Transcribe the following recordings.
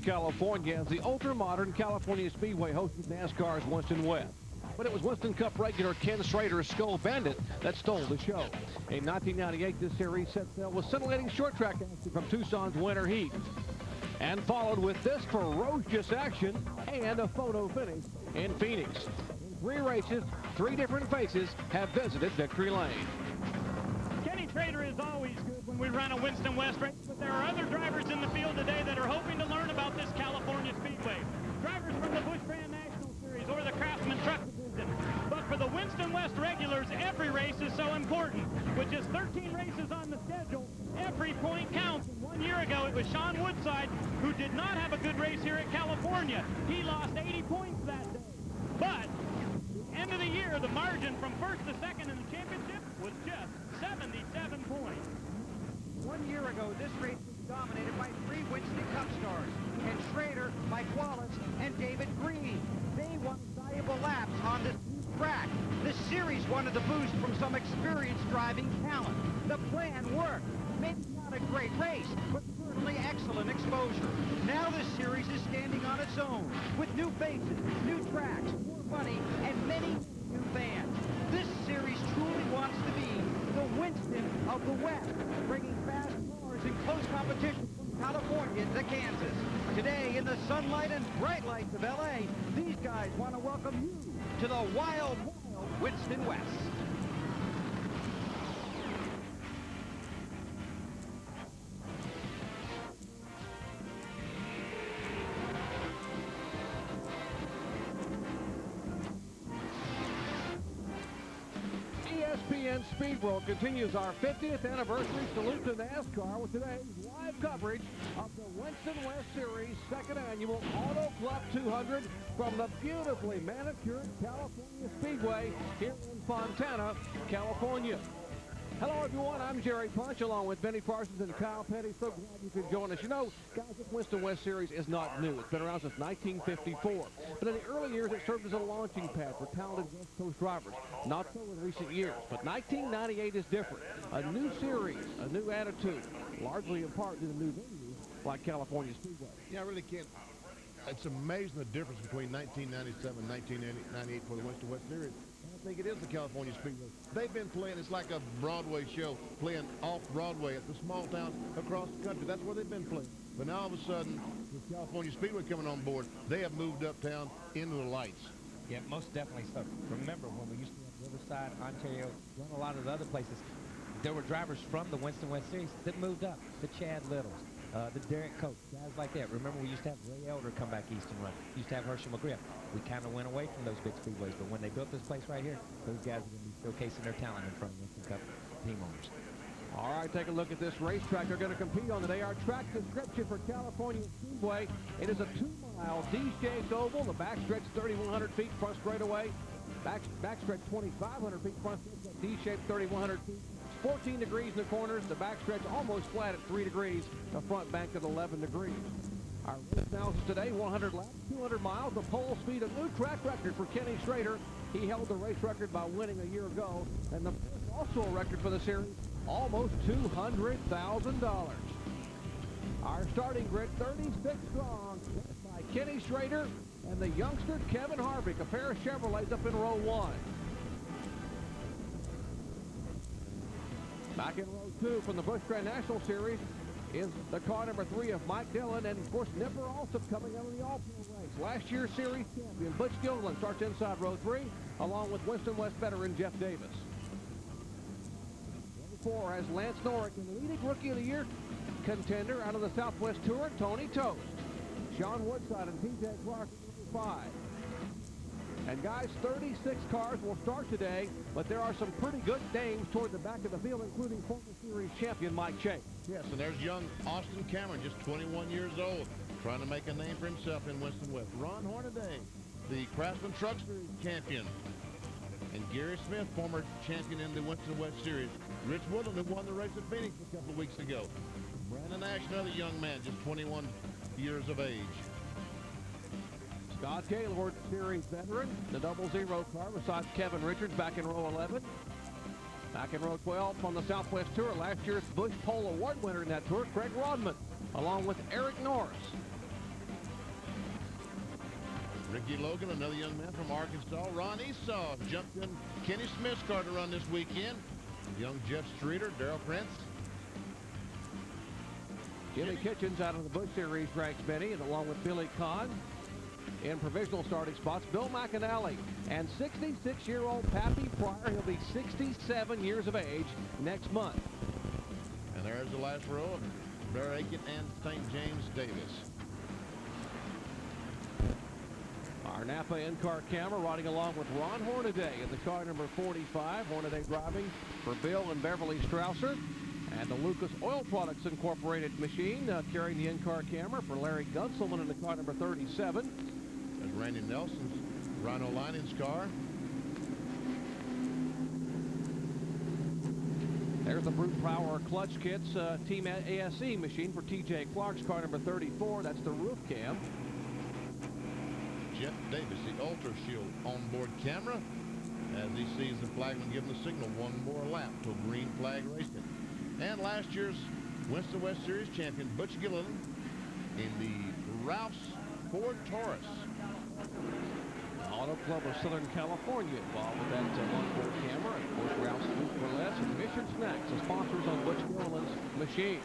California as the ultra-modern California Speedway hosted NASCAR's Winston West. But it was Winston Cup regular Ken Schrader's Skull Bandit that stole the show. In 1998, this series set sail with scintillating short track action from Tucson's winter heat, and followed with this ferocious action and a photo finish in Phoenix. In 3 races, 3 different faces have visited victory lane. Kenny Schrader is always good when we run a Winston West race, but there are other drivers in the field today that are hoping to learn about this California Speedway. Drivers from the Busch Grand National Series or the Craftsman Truck Division. But for the Winston West regulars, every race is so important. With just 13 races on the schedule, every point counts. And 1 year ago, it was Sean Woodside who did not have a good race here at California. He lost 80 points that day. But at the end of the year, the margin from first to second in the championship was just 77 points. 1 year ago, this race was dominated by 3 Winston Cup stars, Ken Schrader, Mike Wallace, and David Green. They won valuable laps on this track. The series wanted the boost from some experienced driving talent. The plan worked. Maybe not a great race, but certainly excellent exposure. Now this series is standing on its own, with new faces, new tracks, more money, and many new fans. This series truly wants to be the Winston of the West, bringing fast cars in close competition from California to Kansas. Today, in the sunlight and bright lights of L.A., these guys want to welcome you to the wild, wild Winston West. ESPN Speed World continues our 50th anniversary salute to NASCAR with today's live coverage of the Winston West Series 2nd Annual Auto Club 200 from the beautifully manicured California Speedway here in Fontana, California. Hello, everyone. I'm Jerry Punch, along with Benny Parsons and Kyle Petty. So glad you could join us. You know, guys, this Winston West Series is not new. It's been around since 1954. But in the early years, it served as a launching pad for talented West Coast drivers. Not so in recent years. But 1998 is different. A new series, a new attitude, largely in part due to new venues like California Speedway. Yeah, I really can't. It's amazing the difference between 1997 and 1998 for the Winston West Series. I think it is the California Speedway. They've been playing, it's like a Broadway show, playing off-Broadway at the small towns across the country. That's where they've been playing. But now all of a sudden, with California Speedway coming on board, they have moved uptown into the lights. Yeah, most definitely so. Remember when we used to have Riverside, Ontario, run a lot of the other places, there were drivers from the Winston West Series that moved up. The Chad Littles, the Derek Coates, guys like that. Remember we used to have Ray Elder come back east and run. Used to have Herschel McGriff. We kind of went away from those big speedways, but when they built this place right here, those guys are going to be showcasing their talent in front of Winston Cup team owners. All right, take a look at this racetrack they're going to compete on today. Our track description for California Speedway. It is a 2-mile D-shaped oval. The backstretch 3,100 feet front straightaway. Backstretch 2,500 feet front stretch. D-shaped 3,100 feet. 14 degrees in the corners. The backstretch almost flat at 3 degrees. The front bank at 11 degrees. Our race analysis today, 100 laps, 200 miles, the pole speed, a new track record for Kenny Schrader. He held the race record by winning a year ago, and the also a record for the series, almost $200,000. Our starting grid, 36 strong, led by Kenny Schrader and the youngster Kevin Harvick, a pair of Chevrolets up in row 1. Back in row 2 from the Busch Grand National Series is the car number 3 of Mike Dillon, and of course Nipper also coming out of the all-pro ranks. Last year's series champion Butch Gilliland starts inside row 3, along with Winston West veteran Jeff Davis. Row 4 has Lance Norrick, and the leading rookie of the year contender out of the Southwest Tour, Tony Tost. Sean Woodside and P.J. Clark at number 5. And guys, 36 cars will start today, but there are some pretty good names toward the back of the field, including former series champion Mike Chase. Yes, and there's young Austin Cameron, just 21 years old, trying to make a name for himself in Winston West. Ron Hornaday, the Craftsman Truck Series champion. And Gary Smith, former champion in the Winston West Series. Rich Woodland, who won the race at Phoenix a couple of weeks ago. Brandon Ash, another young man, just 21 years of age. Scott Gaylord, series veteran, the 00 car besides Kevin Richards back in row 11. Back in row 12 from the Southwest Tour, last year's Busch Pole Award winner in that tour, Craig Rodman, along with Eric Norris. Ricky Logan, another young man from Arkansas. Ron Esau jumped in Kenny Smith's car to run this weekend. Young Jeff Streeter, Darrell Prince. Jimmy Kitchens out of the Busch Series ranks, Benny, and along with Billy Kahn. In provisional starting spots, Bill McAnally and 66-year-old Pappy Pryor. He'll be 67 years of age next month. And there's the last row of Bear Aiken and St. James Davis. Our Napa in-car camera riding along with Ron Hornaday in the car number 45. Hornaday driving for Bill and Beverly Strausser. And the Lucas Oil Products Incorporated machine carrying the in-car camera for Larry Gunselman in the car number 37. There's Randy Nelson's Rhino Lining's car. There's the Brute Power Clutch Kits Team ASE machine for TJ Clark's car number 34. That's the roof cam. Jeff Davis, the Ultra Shield onboard camera, as he sees the flagman giving the signal one more lap to green flag racing. And last year's Winston West Series champion Butch Gilliland in the Ralph's Ford Taurus. Auto Club of Southern California involved with that onboard camera. Of course, Ralph's Food for Less and Mission Snacks, the sponsors on Butch Gilliland's machine.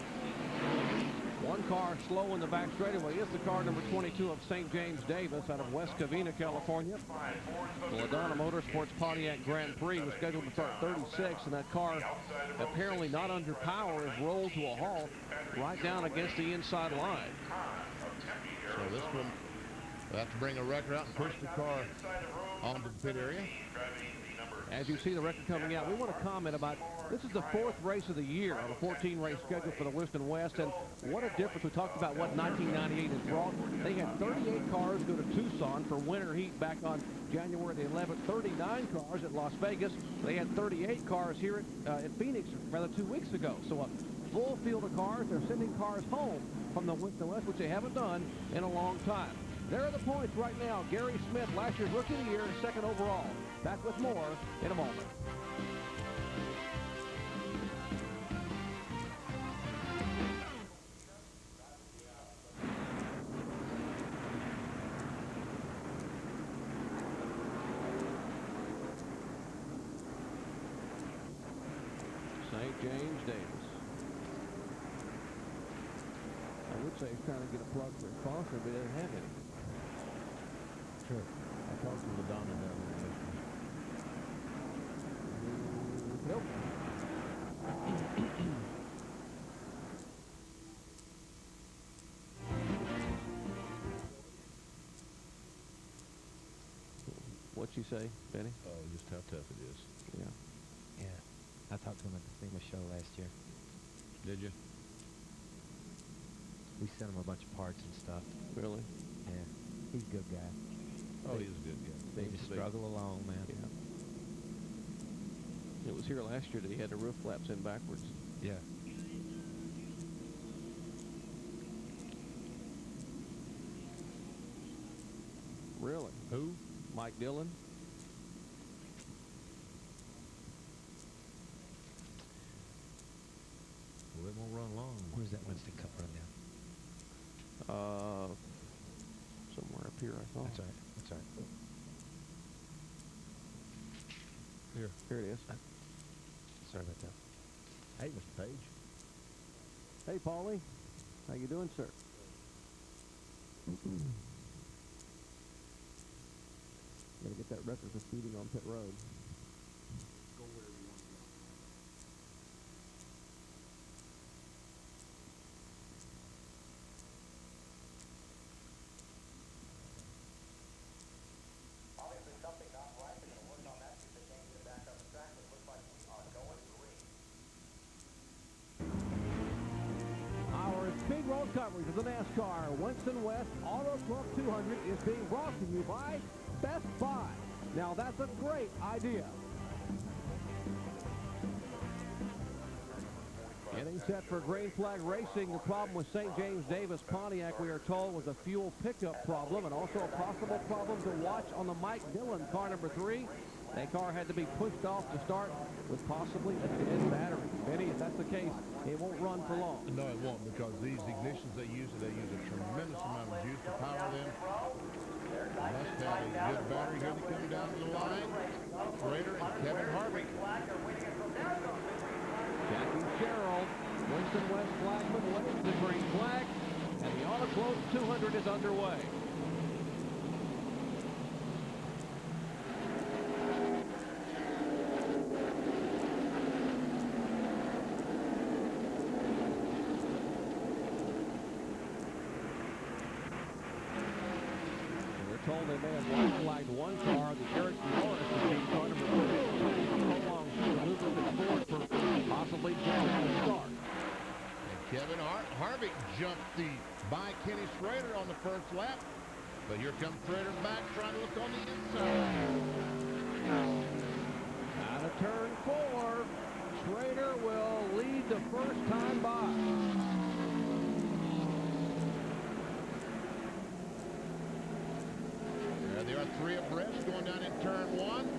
One car slow in the back straightaway is the car number 22 of St. James Davis out of West Covina, California. The LaDonna Motorsports Pontiac Grand Prix was scheduled to start 36, and that car, apparently not under power, is rolled to a halt right down against the inside line. So this one will have to bring a wrecker out and push the car onto the pit area. As you see the record coming out, we want to comment about this is the 4th race of the year on a 14-race schedule for the Winston West, and what a difference. We talked about what 1998 has brought. They had 38 cars go to Tucson for winter heat back on January the 11th, 39 cars at Las Vegas. They had 38 cars here at Phoenix rather 2 weeks ago. So a full field of cars. They're sending cars home from the Winston West, which they haven't done in a long time. There are the points right now. Gary Smith, last year's Rookie of the Year, 2nd overall. Back with more in a moment. St. James Davis. I would say he's trying to get a plug for a sponsor, but he doesn't have any. Sure. I talked to LaDonna down there. Nope. What'd she say, Benny? Oh, just how tough it is. Yeah. Yeah. I talked to him at the SEMA show last year. Did you? We sent him a bunch of parts and stuff. Really? Yeah. He's a good guy. Oh, he's a good guy. They just struggle along, man. Yeah. It was here last year that he had the roof flaps in backwards. Yeah. Really? Who? Mike Dillon? Well, they won't run long. Where's that Winston Cup run down? Somewhere up here, I thought. That's all right. That's all right. Here it is. Sorry about that. Hey, Mr. Page. Hey, Paulie. How you doing, sir? Gotta get that record for speeding on pit road. Big road coverage of the Nascar Winston West Auto Club 200 is being brought to you by Best Buy. Now that's a great idea. Getting set for green flag racing. The problem with St. James Davis Pontiac, we are told, was a fuel pickup problem and also a possible problem to watch on the Mike Dillon car number 3. That car had to be pushed off to start with possibly a dead battery. Benny, if that's the case, it won't run for long. No, it won't, because these ignitions they use a tremendous amount of juice to power them. Must have Good battery. Here they come down the line. Schrader and Kevin Harvick. Jackie Sherrill, Winston West flagman, waves the green flag, and the Auto Club 200 is underway. Told they may have white flagged one car, the Eric Norris machine, car number 42, prolonged maneuver forward for possibly jamming the start. And Kevin Harvick jumped by Kenny Schrader on the first lap. But here comes Schrader back trying to look on the inside. Out of turn 4, Schrader will lead the first time by. They are 3 abreast going down in turn 1. And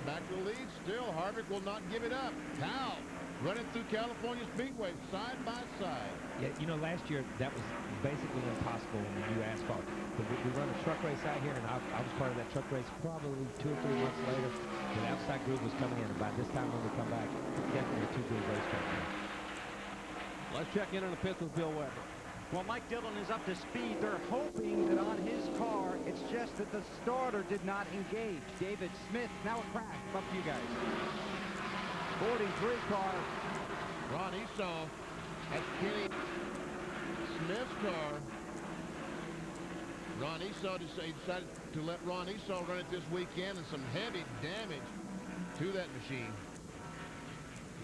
back to the lead still. Harvick will not give it up. Kyle running through California Speedway side by side. Yeah, you know, last year that was basically impossible in the new asphalt. We run a truck race out here, and I was part of that truck race probably 2 or 3 months later. The outside group was coming in, and by this time when we come back, it's definitely a 2-group racetrack now. Let's check in on the pits with Bill Weber. Well, Mike Dillon is up to speed. They're hoping that on his car, it's just that the starter did not engage. David Smith, now a crash. Up to you guys. 43 car. Ron Esau. That's Kenny Smith's car. Ron Esau decided to let Ron Esau run it this weekend, and some heavy damage to that machine.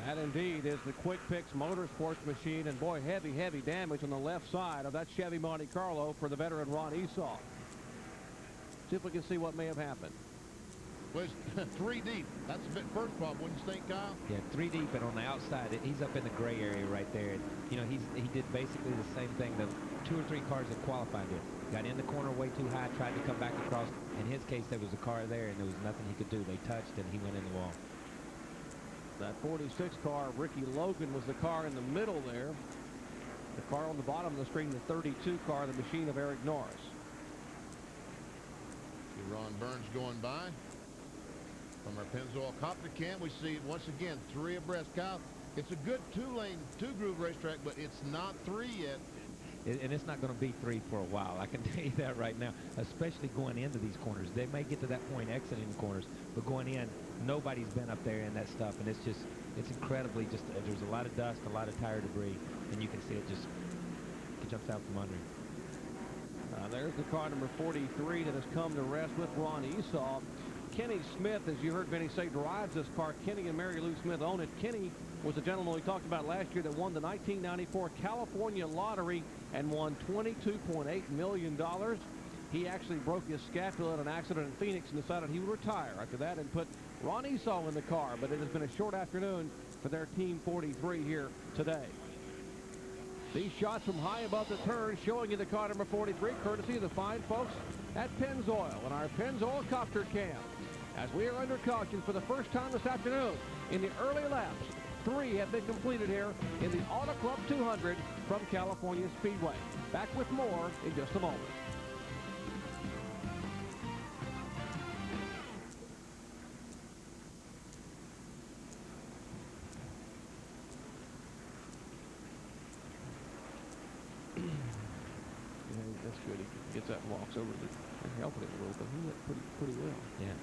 That indeed is the Quick Picks Motorsports machine, and boy, heavy damage on the left side of that Chevy Monte Carlo for the veteran Ron Esau. See if we can see what may have happened. Well, it's 3 deep. That's the first problem, wouldn't you think, Kyle? Yeah, 3 deep, and on the outside, he's up in the gray area right there. And, you know, he did basically the same thing that 2 or 3 cars that qualified did. Got in the corner way too high, tried to come back across. In his case, there was a car there, and there was nothing he could do. They touched, and he went in the wall. That 46 car, Ricky Logan, was the car in the middle there. The car on the bottom of the screen, the 32 car, the machine of Eric Norris. See Ron Burns going by. From our Pennzoil Copter Cam, we see once again 3 abreast. Kyle, it's a good 2-lane, 2-groove racetrack, but it's not 3 yet. And it's not going to be 3 for a while. I can tell you that right now, especially going into these corners. They may get to that point exiting the corners, but going in, nobody's been up there in that stuff, and it's incredibly there's a lot of dust, a lot of tire debris, and you can see it jumps out from under. There's the car number 43 that has come to rest with Ron Esau. Kenny Smith, as you heard Vinny say, drives this car. Kenny and Mary Lou Smith own it. Kenny was the gentleman we talked about last year that won the 1994 California Lottery and won $22.8 million. He actually broke his scapula in an accident in Phoenix and decided he would retire after that and put Ron Esau in the car. But it has been a short afternoon for their Team 43 here today. These shots from high above the turn showing you the car number 43, courtesy of the fine folks at Pennzoil and our Pennzoil Copter Cam. As we are under caution for the first time this afternoon in the early laps, 3 have been completed here in the Auto Club 200 from California Speedway. Back with more in just a moment. That's good. He gets that and walks over and helping it a little bit. He went pretty well. Yeah.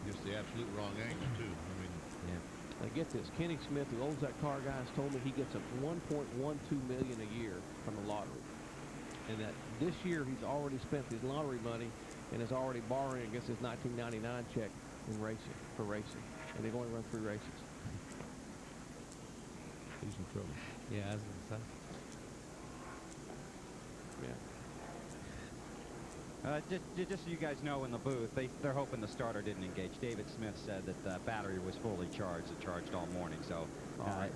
Just the absolute wrong angle, too. I mean, yeah. Now get this. Kenny Smith, who owns that car, guys, told me he gets a $1.12 million a year from the lottery. And that this year he's already spent his lottery money and is already borrowing against his 1999 check in racing, for racing. And they've only run 3 races. he's in trouble. Yeah, I was going to say. Just so you guys know, in the booth, they're hoping the starter didn't engage. David Smith said that the battery was fully charged. It charged all morning, so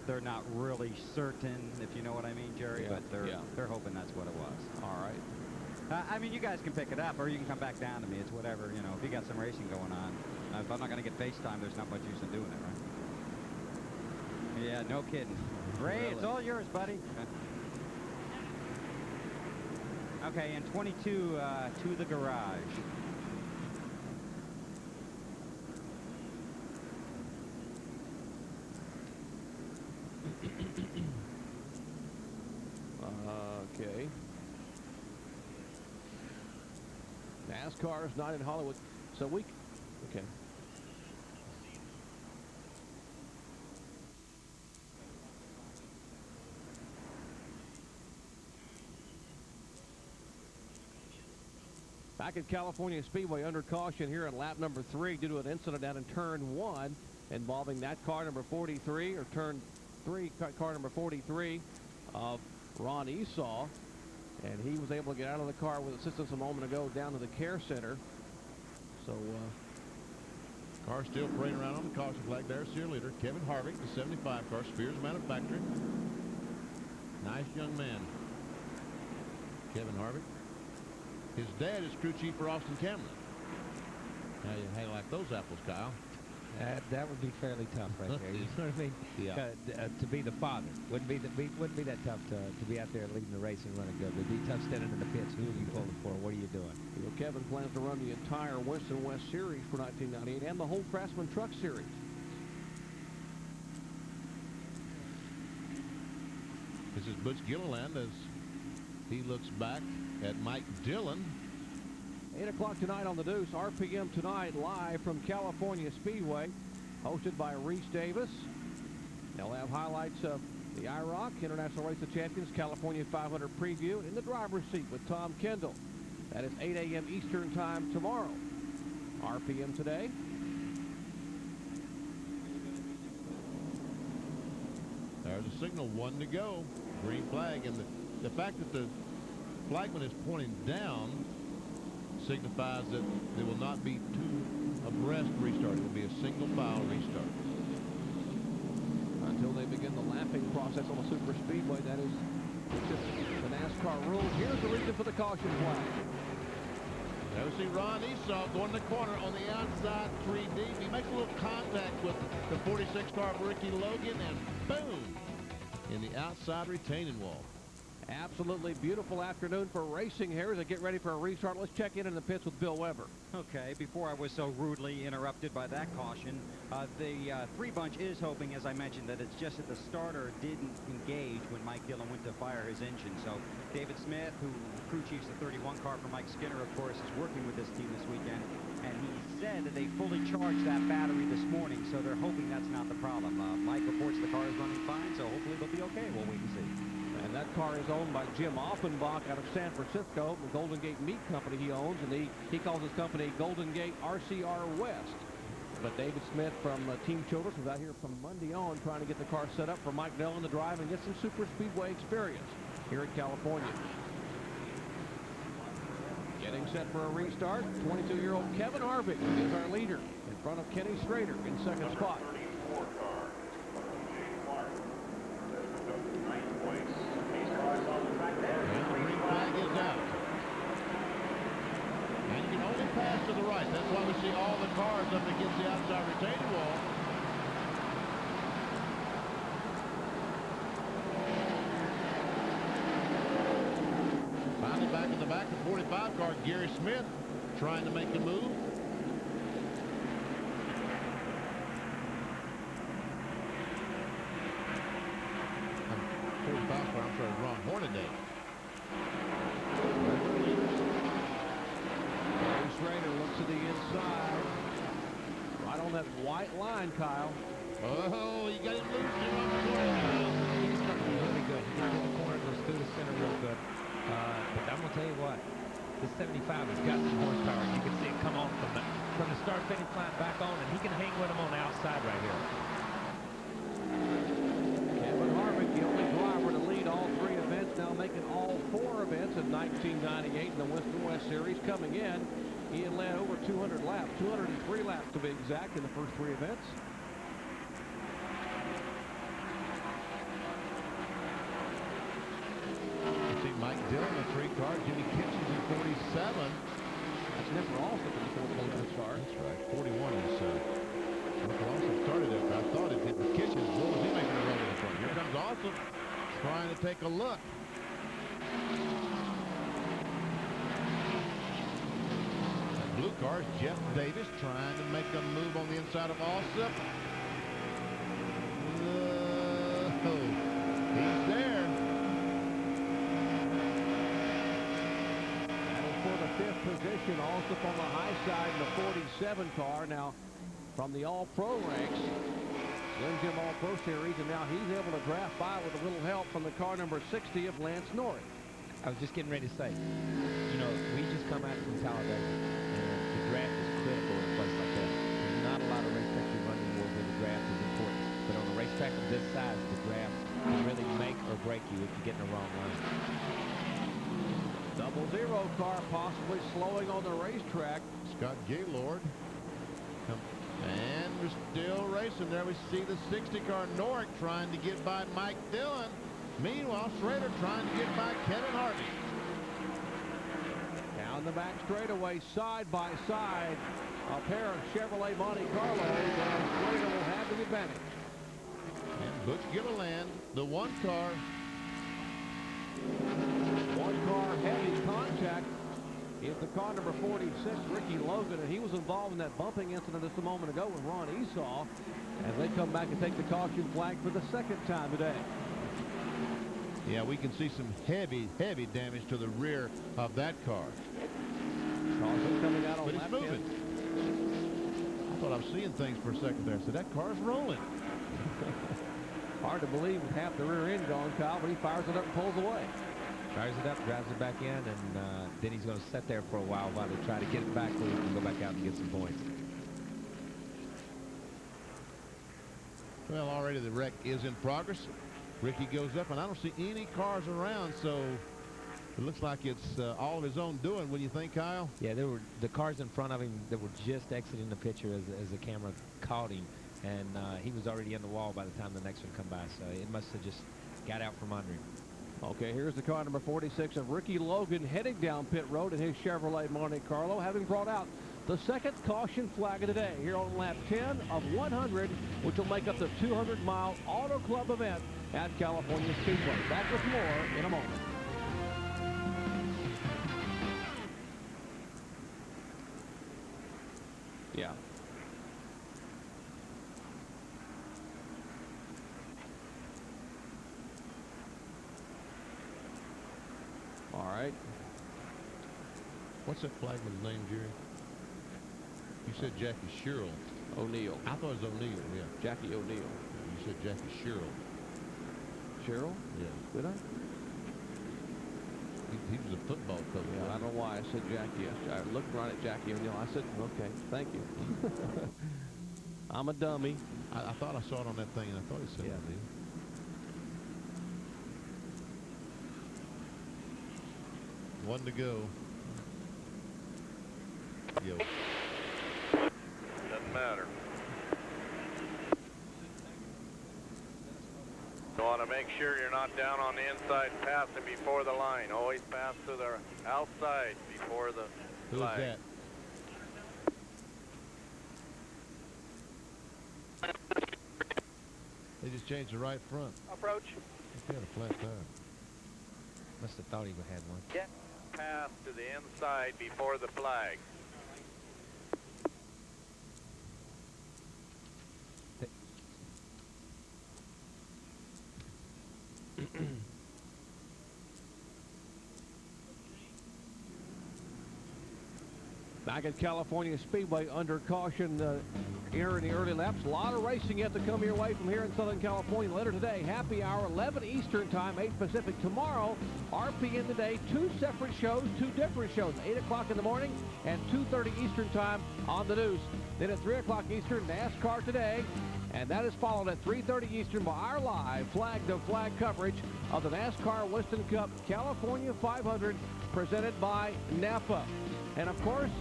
they're not really certain, if you know what I mean, Jerry. Yeah. But they're hoping that's what it was. All right. I mean, you guys can pick it up, or you can come back down to me. It's whatever, you know. If you got some racing going on, if I'm not going to get FaceTime, there's not much use in doing it, right? Yeah, no kidding. Ray, it's all yours, buddy. Okay, and 22 to the garage. Okay. NASCAR is not in Hollywood, so we. Okay. Back at California Speedway, under caution here at lap number 3 due to an incident down in turn 1 involving that car number 43, or turn 3 car number 43 of Ron Esau. And he was able to get out of the car with assistance a moment ago down to the care center. So, car still parading around on the caution flag. There's your leader, Kevin Harvick, the 75 car, Spears Manufacturing. Nice young man, Kevin Harvick. His dad is crew chief for Austin Cameron. How you like those apples, Kyle? That would be fairly tough right there. You know what I mean? Yeah. To be the father wouldn't be that tough to be out there leading the race and running good. It'd be tough standing in the pits. Who are you pulling for? What are you doing? You know, Kevin plans to run the entire Winston West Series for 1998 and the whole Craftsman Truck Series. This is Butch Gilliland as he looks back at Mike Dillon. 8 o'clock tonight on the Deuce. RPM tonight live from California Speedway, hosted by Reese Davis. They'll have highlights of the IROC International Race of Champions California 500 preview in the driver's seat with Tom Kendall. That is 8 a.m. Eastern time tomorrow. RPM today. There's a signal, 1 to go. Green flag, and the fact that the flagman is pointing down signifies that there will not be 2 abreast restart. It will be a single file restart. Until they begin the lapping process on the super speedway, that is just the NASCAR rules. Here's the reason for the caution flag. Now we see Ron Esau going to the corner on the outside 3 deep. He makes a little contact with the 46 car of Ricky Logan, and boom, in the outside retaining wall. Absolutely beautiful afternoon for racing here as they get ready for a restart. Let's check in the pits with Bill Weber. Okay, before I was so rudely interrupted by that caution, the 3 bunch is hoping, as I mentioned, that it's just that the starter didn't engage when Mike Dillon went to fire his engine. So David Smith, who crew chiefs the 31 car for Mike Skinner, of course, is working with this team this weekend. And he said that they fully charged that battery this morning, so they're hoping that's not the problem. Mike reports the car is running fine, so hopefully they'll be okay. We'll wait and see. And that car is owned by Jim Offenbach out of San Francisco, the Golden Gate Meat Company he owns, and he calls his company Golden Gate RCR West. But David Smith from Team Childress was out here from Monday on trying to get the car set up for Mike Dillon to drive and get some super speedway experience here in California. Getting set for a restart, 22-year-old Kevin Harvick is our leader in front of Kenny Schrader in second spot. Pass to the right. That's why we see all the cars up against the outside retaining wall. Finally back in the back, the 45 car, Gary Smith, trying to make a move. I'm sorry, Ron Hornaday. Schrader looks to the inside. Right on that white line, Kyle. Oh, you got him loose. He's looking really good. He gets in the corner, goes through the center real good. But I'm going to tell you what. This 75 has got some horsepower. You can see it come on from the start-finish line back on, and he can hang with him on the outside right here. Kevin Harvick, the only driver to lead all 3 events, now making all 4 events in 1998 in the Winston West Series. Coming in, he had led over 200 laps, 203 laps to be exact in the first 3 events. You see Mike Dillon, the 3 car, Jimmy Kitchens in 47. That's Nipper also in the 4 car. That's right. 41 is Nipper also started it. I thought it hit the Kitchens. What was he making a run in the front? Here comes Austin trying to take a look. blue car is Jeff Davis trying to make a move on the inside of Alsop. He's there. And for the 5th position, Alsop on the high side in the 47 car. Now, from the All-Pro ranks, Slim Jim All-Pro Series, and now he's able to draft by with a little help from the car number 60 of Lance Norrie. I was just getting ready to say, you know, we just come out from Talladega, and the draft is critical in a place like that. There's not a lot of racetracks we run anymore where the draft is important. But on a racetrack of this size, the draft can really make or break you if you get in the wrong lane. 0-0 car possibly slowing on the racetrack. Scott Gaylord. And we're still racing there. We see the 60 car Norrick trying to get by Mike Dillon. Meanwhile, Schrader trying to get by Kevin Harvey. Down the back straightaway, side by side, a pair of Chevrolet Monte Carlos, and Schrader will have the advantage. And Butch Gilliland, the one car heavy contact is the car number 46, Ricky Logan, and he was involved in that bumping incident just a moment ago with Ron Esau, as they come back and take the caution flag for the 2nd time today. Yeah, we can see some heavy damage to the rear of that car. Carlson coming out on but it's lap moving. 10. I thought I was seeing things for a second there. So that car's rolling. Hard to believe with half the rear end gone, Kyle, but he fires it up and pulls away. Fires it up, drives it back in, and then he's going to sit there for a while they try to get it back so he can go back out and get some points. Well, already the wreck is in progress. Ricky goes up, and I don't see any cars around, so it looks like it's all of his own doing. What do you think, Kyle? Yeah, there were the cars in front of him that were just exiting the picture as the camera caught him, and he was already in the wall by the time the next one come by, so it must have just got out from under him. Okay, here's the car number 46 of Ricky Logan heading down pit road in his Chevrolet Monte Carlo, having brought out the 2nd caution flag of the day here on lap 10 of 100, which will make up the 200-mile Auto Club event at California Speedway. Back with more in a moment. Yeah. All right. What's that flagman's name, Jerry? You said Jackie Sherrill. O'Neill. I thought it was O'Neill, yeah. Jackie O'Neill. You said Jackie Sherrill. Cheryl? Yeah. Did I? He was a football coach. Yeah, I don't know why I said Jackie. I looked right at Jackie O'Neill. I said, okay, thank you. I'm a dummy. I thought I saw it on that thing, and I thought it said O'Neill. One to go. Yo. Doesn't matter. You want to make sure you're not down on the inside passing before the line. Always pass to the outside before the Who's line. that? They just changed the right front. Approach. He had a flat tire. Must have thought he had one. Get pass to the inside before the flag. Back at California Speedway under caution here in the early laps. A lot of racing yet to come your way from here in Southern California. Later today, happy hour, 11 Eastern time, 8 Pacific. Tomorrow, RPN today, 2 separate shows, 2 different shows, 8 o'clock in the morning and 2:30 Eastern time on the news. Then at 3 o'clock Eastern, NASCAR today. And that is followed at 3:30 Eastern by our live flag-to-flag coverage of the NASCAR Winston Cup California 500 presented by Napa. And of course,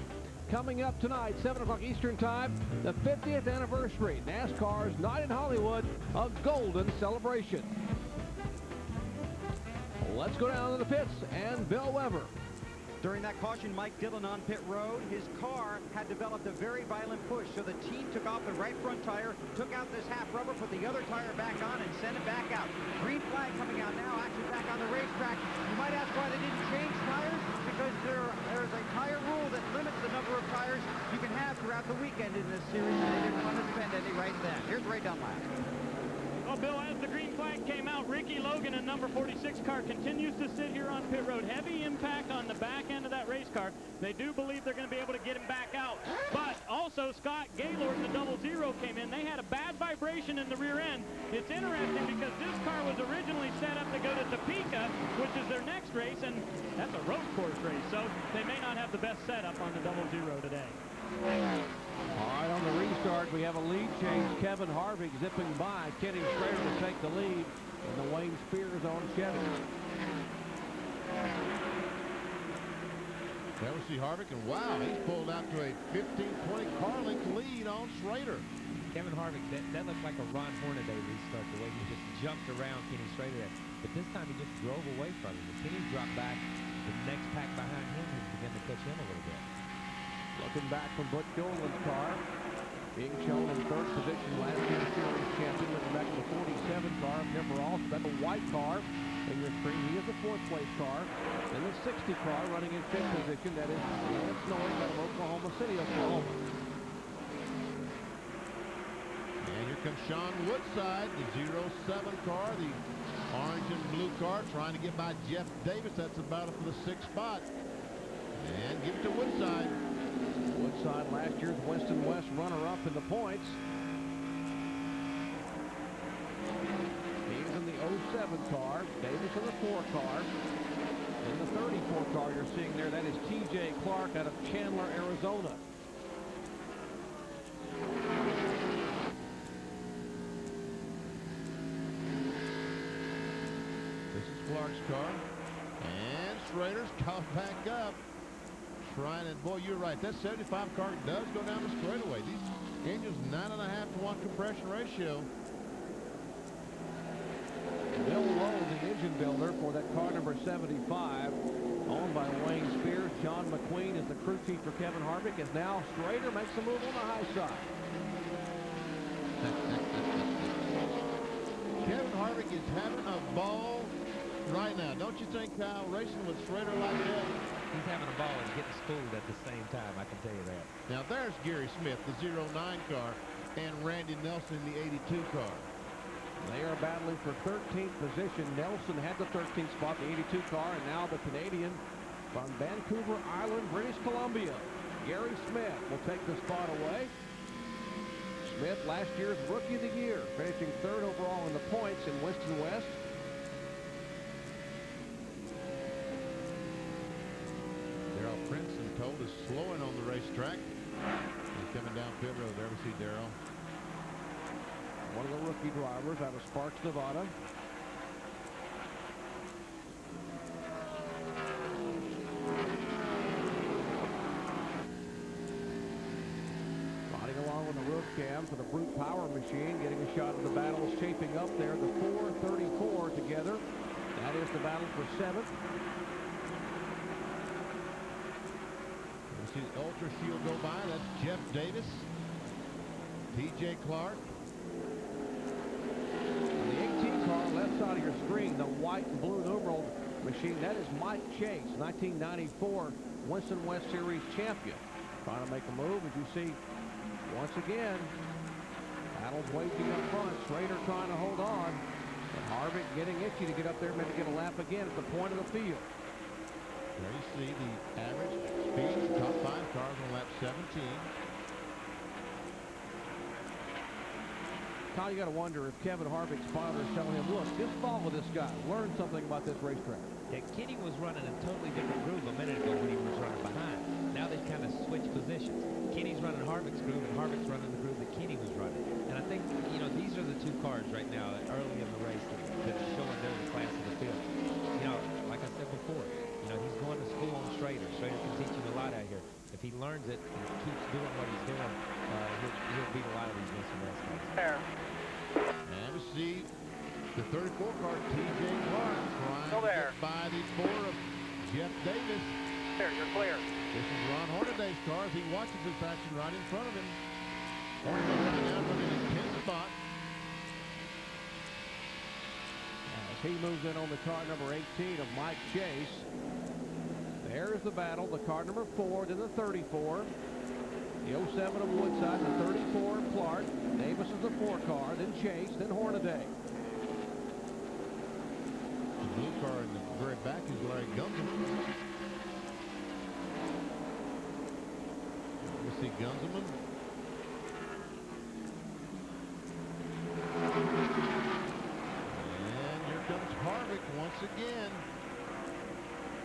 coming up tonight, 7 o'clock Eastern time, the 50th anniversary, NASCAR's Night in Hollywood, a golden celebration. Let's go down to the pits and Bill Weber. During that caution, Mike Dillon on pit road, his car had developed a very violent push, so the team took off the right front tire, took out this half rubber, put the other tire back on, and sent it back out. Green flag coming out now, action back on the racetrack. You might ask why they didn't change tires, because there's a tire rule that limits the number of tires throughout the weekend in this series, and they didn't want to spend any right then. Here's Ray Dunlap. Well, Bill, as the green flag came out, Ricky Logan in number 46 car continues to sit here on pit road. Heavy impact on the back end of that race car. They do believe they're going to be able to get him back out. But also, Scott Gaylord in the 00 came in. They had a bad vibration in the rear end. It's interesting because this car was originally set up to go to Topeka, which is their next race, and that's a road course race. So they may not have the best setup on the 00 today. All right, on the restart, we have a lead change. Kevin Harvick zipping by. Kenny Schrader to take the lead. And the Wayne Spears on Chevy. There we see Harvick, and wow, he's pulled out to a 15-20 car length lead on Schrader. Kevin Harvick, that looked like a Ron Hornaday restart, the way he just jumped around Kenny Schrader there. But this time he just drove away from him. When Kenny dropped back, the next pack behind him has begun to catch him a little bit. Looking back from Butch Gilliland's car, being shown in third position, last year's series champion. Looking back at the 47 car of Nipper also. That's a white car in your screen. He is a fourth place car. And the 60 car running in fifth position. That is Lance Norris out of Oklahoma City, Oklahoma. And here comes Sean Woodside, the 07 car, the orange and blue car, trying to get by Jeff Davis. That's the battle for the sixth spot. And give it to Woodside. Woodside, last year's Winston West runner-up in the points. He's in the 07 car. Davis in the 4 car. In the 34 car you're seeing there, that is T.J. Clark out of Chandler, Arizona. This is Clark's car. And Schrader's caught back up. Trying, and boy, you're right. That 75 car does go down the straightaway. These engines 9.5 to 1 compression ratio. Bill Lowe, the engine builder for that car number 75, owned by Wayne Spears. John McQueen is the crew chief for Kevin Harvick, as now Schrader makes a move on the high side. Kevin Harvick is having a ball right now. Don't you think, Kyle, racing with Schrader like that? He's having a ball and getting schooled at the same time, I can tell you that. Now there's Gary Smith, the 09 car, and Randy Nelson, the 82 car. They are battling for 13th position. Nelson had the 13th spot, the 82 car, and now the Canadian from Vancouver Island, British Columbia. Gary Smith will take the spot away. Smith, last year's Rookie of the Year, finishing third overall in the points in Winston West. Darrell Princeton told is slowing on the racetrack. He's coming down pit road. There we see Darrell. One of the rookie drivers out of Sparks, Nevada. Riding along with the roof cam for the Brute Power Machine, getting a shot of the battles shaping up there. The 434 together. That is the battle for 7th. We see the Ultra Shield go by. That's Jeff Davis, T.J. Clark. The 18 car left side of your screen, the white and blue numeral machine, that is Mike Chase, 1994 Winston West Series champion. Trying to make a move, as you see once again. Battles waging up front. Schrader trying to hold on. But Harvick getting itchy to get up there, maybe get a lap again at the point of the field. There you see the average speed of the top 5 cars on lap 17. Kyle, you got to wonder if Kevin Harvick's father is telling him, look, just follow this guy. Learn something about this racetrack. Yeah, Kenny was running a totally different groove a minute ago when he was running behind. Now they've kind of switched positions. Kenny's running Harvick's groove, and Harvick's running the groove that Kenny was running. And I think, you know, these are the two cars right now early in the race that are showing they're the class of the field. You know, like I said before, you know, he's going to school on Schrader. Schrader can teach him a lot out here. If he learns it and keeps doing what he's doing, he'll beat a lot of these Winston West cars. There. And we see the 34 car, T.J. Clark, trying Still to there. get by the 4 of Jeff Davis. There, you're clear. This is Ron Hornaday's car as he watches this action right in front of him. Hornaday right now running in 10th spot. As he moves in on the car number 18 of Mike Chase. There's the battle, the car number 4 to the 34. The 07 of Woodside, the 34 of Clark. Davis is the 4 car, then Chase, then Hornaday. The blue car in the very back is Larry Gunzelman. We see Gunzelman. And here comes Harvick once again.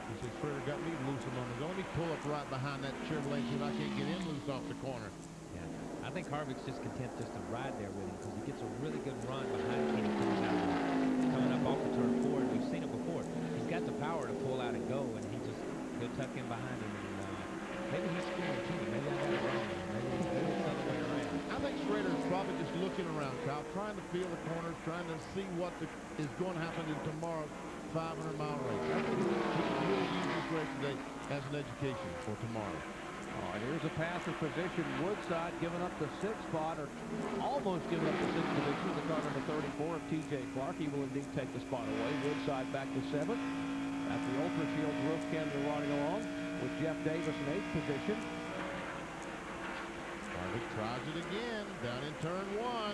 He says, Schrader got me loose a moment ago. Let me pull up right behind that Chevrolet so I can't get in loose off the corner. Yeah, I think Harvick's just content just to ride there with him because he gets a really good run behind him coming up off the turn 4. And we've seen it before. He's got the power to pull out and go, and he'll tuck in behind him. And maybe he's screwing too. Maybe I got it wrong. Maybe it's the other way around. I think Schrader's probably just looking around, Kyle, trying to feel the corners, trying to see what is going to happen in tomorrow's 500-mile race. I think he really used this race today as an education for tomorrow. All right, here's a pass of position. Woodside giving up the 6th spot, or almost giving up the 6th position. The car number 34 of T.J. Clark. He will indeed take the spot away. Woodside back to 7th. At the Ultra Shields roof, Canada riding along with Jeff Davis in 8th position. Harvick tries it again down in turn 1.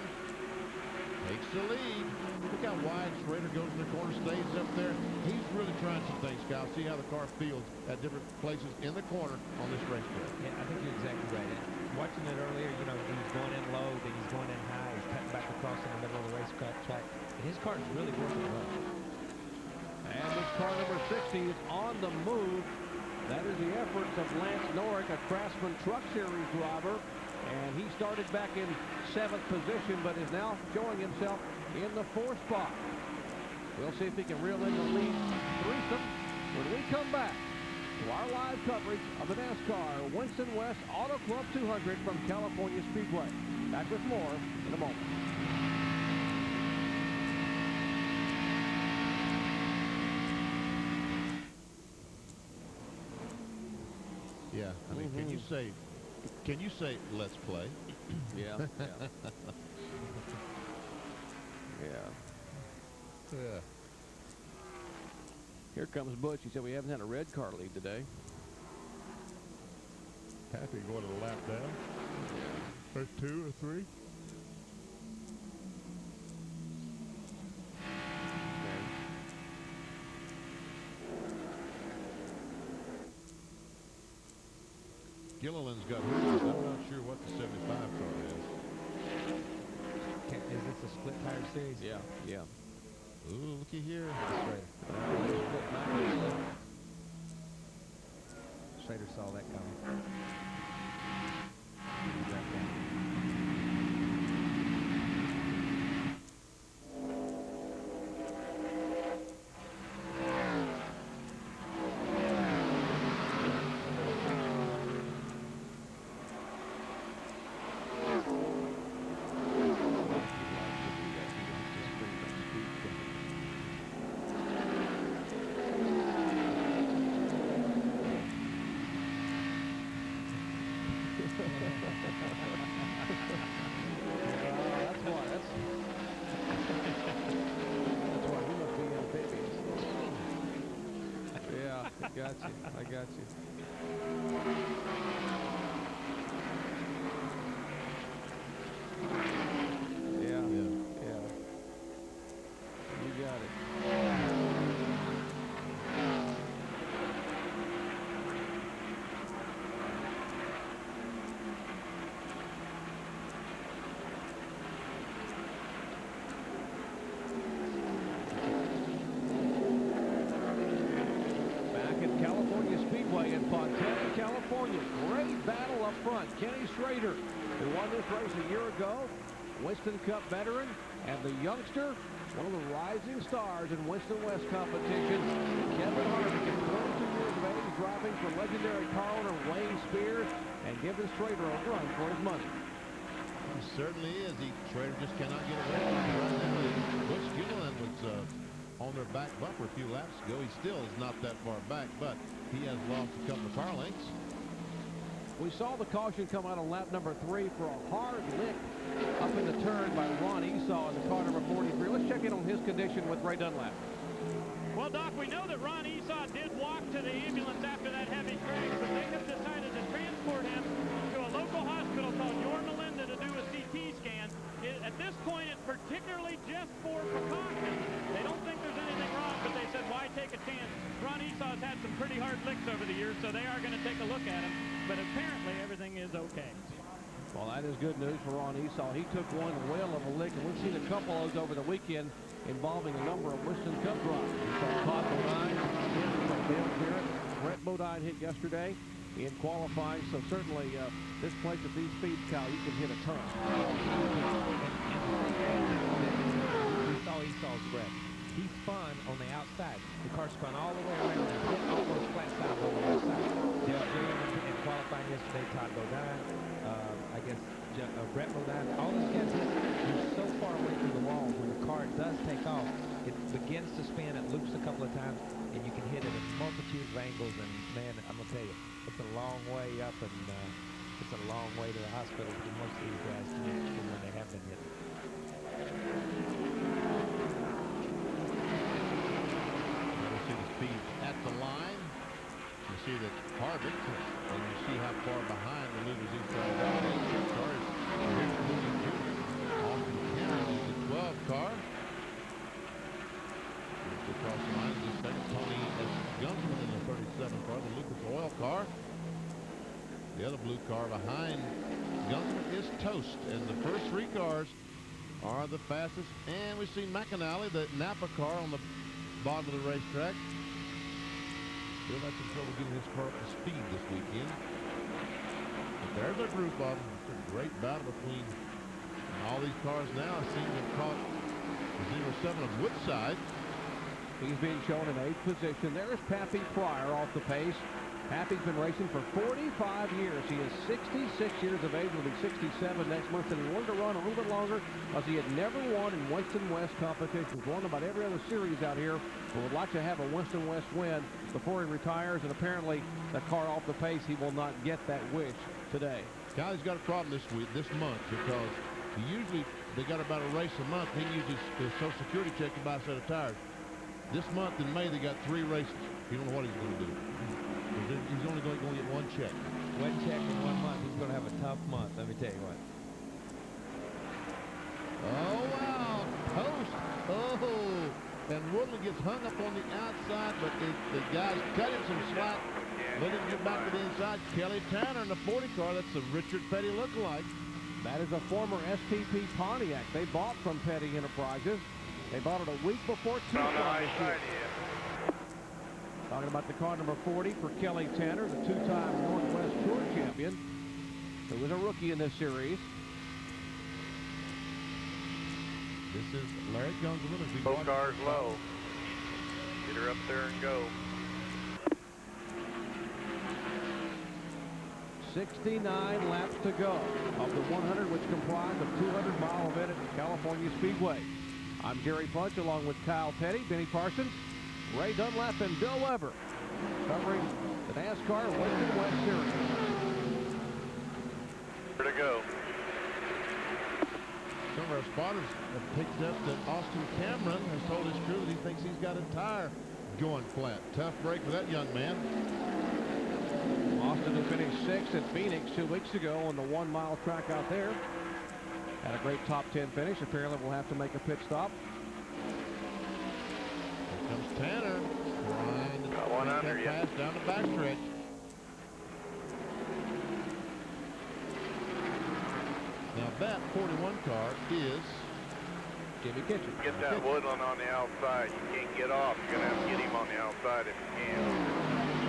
Takes the lead. Look how wide Schrader goes in the corner, stays up there. He's really trying some things, Kyle. See how the car feels at different places in the corner on this racetrack. Yeah, I think you're exactly right. Watching it earlier, you know, he's going in low, then he's going in high. He's cutting back across in the middle of the racetrack. And his car is really working well. And this car number 60 is on the move. That is the efforts of Lance Norrick, a Craftsman Truck Series driver. And he started back in 7th position, but is now showing himself in the 4th spot. We'll see if he can reel in the lead threesome when we come back to our live coverage of the NASCAR Winston West Auto Club 200 from California Speedway. Back with more in a moment. Yeah, I mean, can you say let's play? Yeah. Yeah. Here comes Butch. He said we haven't had a red car lead today. Patrick going to the lap down. Or 2 or 3. Gilliland's got hers. I'm not sure what the 75 car is. Is this a split tire series? Yeah. Ooh, looky here. That's right. Schrader saw that coming. I got you. Yeah. You got it. California Speedway in Fontana, California. Great battle up front. Kenny Schrader, who won this race a year ago, Winston Cup veteran, and the youngster, one of the rising stars in Winston West competition, Kevin Harvick, at 22 years of age, driving for legendary car owner Wayne Spears, and giving Schrader a run for his money. He certainly is. Schrader just cannot get away from him right now. Butch Gilliland was on their back bumper a few laps ago. He still is not that far back, but he has lost a couple of car lengths. We saw the caution come out on lap number 3 for a hard lick up in the turn by Ron Esau in the car number 43. Let's check in on his condition with Ray Dunlap. Well, Doc, we know that Ron Esau did walk to the ambulance after that heavy crash, but they have decided to transport him to a local hospital Esau's had some pretty hard licks over the years, so they are going to take a look at him. But apparently everything is okay. Well, that is good news for Ron Esau. He took one whale of a lick, and we've seen a couple of those over the weekend involving a number of Winston Cup drivers. We saw Todd Bodine, Dale Jarrett, Brett Bodine hit yesterday in qualifying. So certainly this place at these speeds, Cal, you can hit a ton. We saw Esau's breath. He spun on the outside. The car spun all the way around and hit almost flat side on the outside. Dale Jarrett in qualifying yesterday, Todd Bodine, I guess Brett Bodine, all these guys hit. You're so far away from the wall. When the car does take off, it begins to spin. It loops a couple of times, and you can hit it at multitude of angles. And man, I'm gonna tell you, it's a long way up, and it's a long way to the hospital for most of these guys from when they have been hit. See the speed at the line. You see that Harvick, and you see how far behind the leaders he's got. Cars. Here's Lucas Jr. Austin Cameron is the 12 car. Across the line is the second. Tony S. Gunsman in the 37 car, the Lucas Oil car. The other blue car behind Gunsman is Toast, and the first three cars are the fastest. And we see McAnally, the Napa car, on the bottom of the racetrack. Still had some trouble getting his car up to speed this weekend. But there's a group of them. It's a great battle between all these cars now. It seems to have caught the 07 of Woodside. He's being shown in 8th position. There's Pappy Pryor off the pace. Pappy's been racing for 45 years. He is 66 years of age. Will be 67 next month, and he wanted to run a little bit longer because he had never won in Winston West competitions. Won about every other series out here, but would like to have a Winston West win before he retires, and apparently the car off the pace, he will not get that wish today. Kylie's got a problem this month, because usually they got about a race a month. He uses his Social Security check to buy a set of tires. This month in May, they got 3 races. He don't know what he's going to do. He's only going to get one check. One check in 1 month. He's going to have a tough month, let me tell you what. Oh, wow. Post. Oh. And Woodland gets hung up on the outside, but the guys cut him some slack. Let him get back to the inside. Kelly Tanner in the 40 car. That's a Richard Petty lookalike. That is a former STP Pontiac they bought from Petty Enterprises. They bought it a week before On the high Tucson. side here. Talking about the car number 40 for Kelly Tanner, the 2-time Northwest Tour champion, who was a rookie in this series. This is Larry Gunsman as we Both watch. cars low. Get her up there and go. 69 laps to go of the 100, which comprise of 200-mile event at California Speedway. I'm Jerry Punch, along with Kyle Petty, Benny Parsons, Ray Dunlap, and Bill Weber, covering the NASCAR Winston West Series. Here to go. Some of our spotters have picked up that Austin Cameron has told his crew that he thinks he's got a tire going flat. Tough break for that young man. Austin who finished 6th at Phoenix 2 weeks ago on the 1-mile track out there. Had a great top 10 finish. Apparently will have to make a pit stop. Here comes Tanner. Trying to Got one make under that you. pass down the backstretch. Now that 41 car is Jimmy Kitchen. Get that Woodland on the outside. You can't get off. You're going to have to get him on the outside if you can.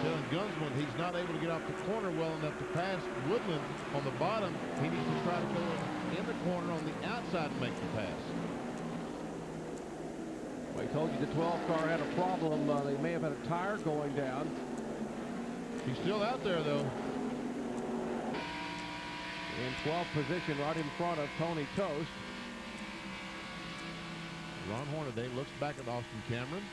telling Gunsman he's not able to get off the corner well enough to pass Woodland on the bottom. He needs to try to go in the corner on the outside and make the pass. Well, he told you the 12 car had a problem. They may have had a tire going down. He's still out there, though. In 12th position, right in front of Tony Toast. Ron Hornaday looks back at Austin Cameron.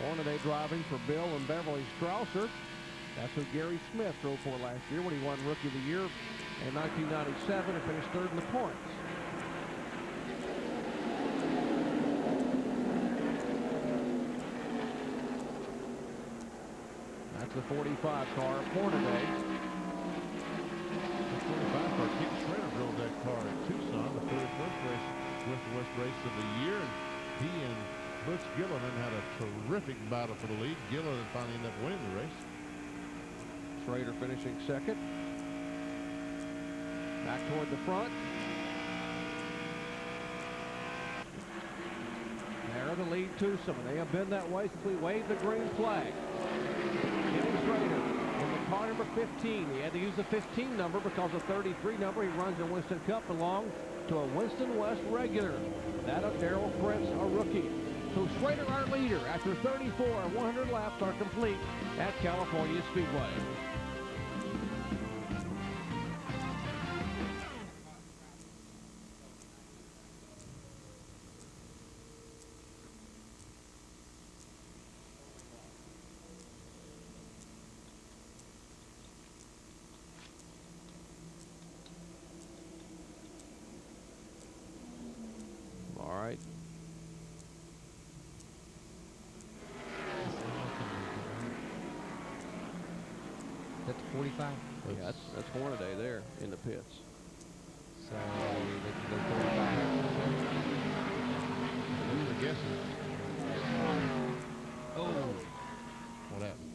Hornaday driving for Bill and Beverly Strausser. That's who Gary Smith drove for last year when he won Rookie of the Year in 1997 and finished third in the points. That's the 45 car of Hornaday. The 45 car, Kenny Schrader drove that car at Tucson, the first race, West race of the year. And he and Butch Gilliland had a terrific battle for the lead. Gilliland finally ended up winning the race. Schrader finishing second. Back toward the front. They're the lead twosome, and they have been that way since we waved the green flag. Kenny Schrader in the car number 15. He had to use the 15 number because the 33 number he runs in Winston Cup belonged to a Winston West regular. That of Darrell Prince, a rookie. So Schrader, our leader, after 34, 100 laps are complete at California Speedway. All right. That's 45. Yeah, that's Hornaday there in the pits. So they can go 45. Who's the guessing? Oh, What happened?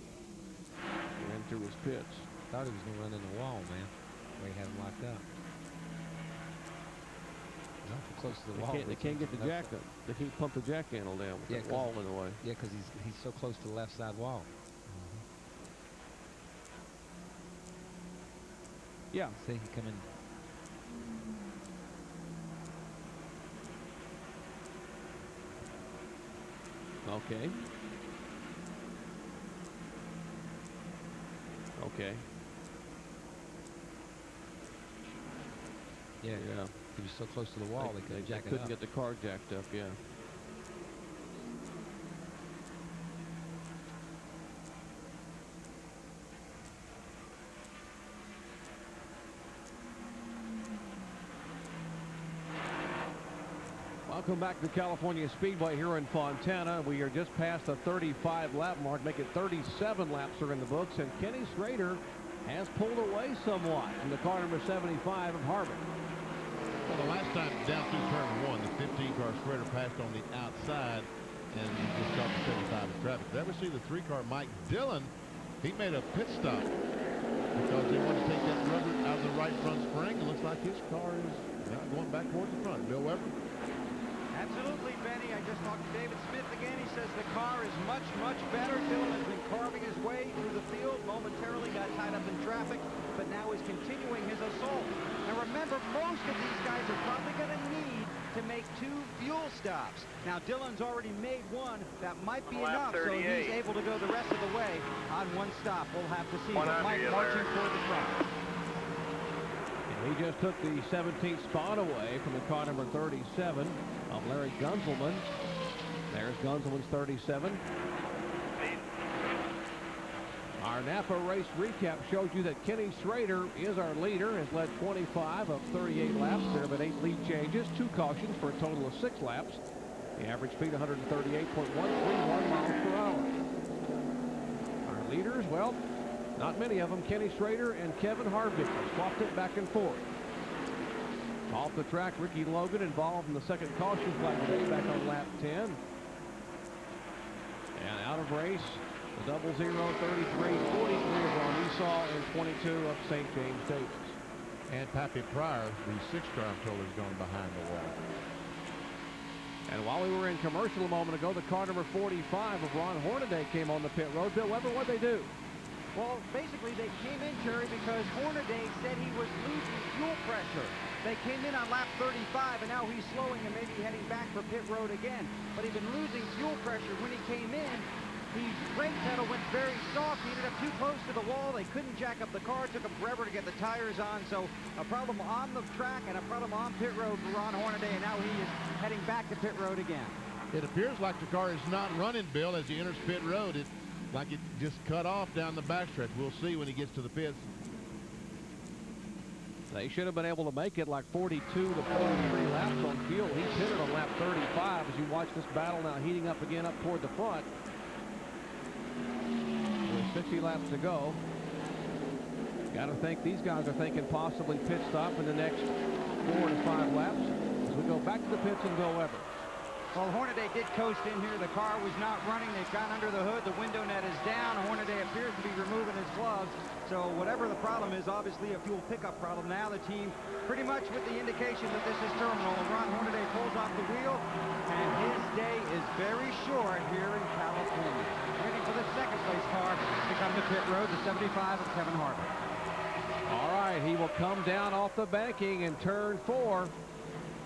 Ran through his pits. thought he was going to run in the wall, man. Where he had him locked up. No, close to the wall. They can't get the jack up. They can't pump the jack handle down with the wall in the way. Yeah, because he's so close to the left side wall. Yeah. See, he come in. Okay. Okay. Yeah, Yeah. he was so close to the wall, they couldn't jack it couldn't up. get the car jacked up, yeah. Welcome back to California Speedway here in Fontana. We are just past the 35 lap mark, making 37 laps are in the books, and Kenny Schrader has pulled away somewhat from the car number 75 of Harvick. Well, the last time down through turn one, the 15 car Schrader passed on the outside and just got the 75 in traffic. Did you ever see the 3 car Mike Dillon? He made a pit stop because they wanted to take that rubber out of the right front spring. It looks like his car is going back towards the front. Bill Weber? Absolutely, Benny. I just talked to David Smith again. He says the car is much, much better. Dillon has been carving his way through the field. Momentarily got tied up in traffic, but now is continuing his assault. And remember, most of these guys are probably going to need to make 2 fuel stops. Now, Dillon's already made one. That might be enough, so he's able to go the rest of the way on one stop. We'll have to see. But Mike marching toward the front. He just took the 17th spot away from the car number 37 of Larry Gunzelman. There's Gunzelman's 37. Our Napa race recap shows you that Kenny Schrader is our leader, has led 25 of 38 laps. There have been 8 lead changes, 2 cautions for a total of 6 laps. The average speed 138.131 miles per hour. Our leaders, well, not many of them. Kenny Schrader and Kevin Harvick swapped it back and forth. Off the track, Ricky Logan involved in the second caution flag today back on lap 10. And out of race, the 00, 33, 43 of Ron Esau, and 22 of St. James Davis. And Pappy Pryor, the 6 car, I'm told, is going behind the wall. And while we were in commercial a moment ago, the car number 45 of Ron Hornaday came on the pit road. Bill Weber, what'd they do? Well, basically, they came in, Jerry, because Hornaday said he was losing fuel pressure. They came in on lap 35, and now he's slowing and maybe heading back for pit road again. But he'd been losing fuel pressure when he came in. The brake pedal went very soft. He ended up too close to the wall. They couldn't jack up the car. It took him forever to get the tires on. So a problem on the track and a problem on pit road for Ron Hornaday, and now he is heading back to pit road again. It appears like the car is not running, Bill, as he enters pit road. It's like it just cut off down the backstretch. We'll see when he gets to the pits. They should have been able to make it like 42 to 43 laps on fuel. He pitted on lap 35 as you watch this battle now heating up again up toward the front. We'll 60 laps to go. Got to think these guys are thinking possibly pit stop in the next 4 to 5 laps as we go back to the pits and Bill Weber. Well, Hornaday did coast in here. The car was not running. They've gone under the hood. The window net is down. Hornaday appears to be removing his gloves. So whatever the problem is, obviously a fuel pickup problem. Now the team pretty much with the indication that this is terminal. And Ron Hornaday pulls off the wheel, and his day is very short here in California. Waiting for the second place car to come to pit road, the 75 of Kevin Harvick. All right, he will come down off the banking in turn 4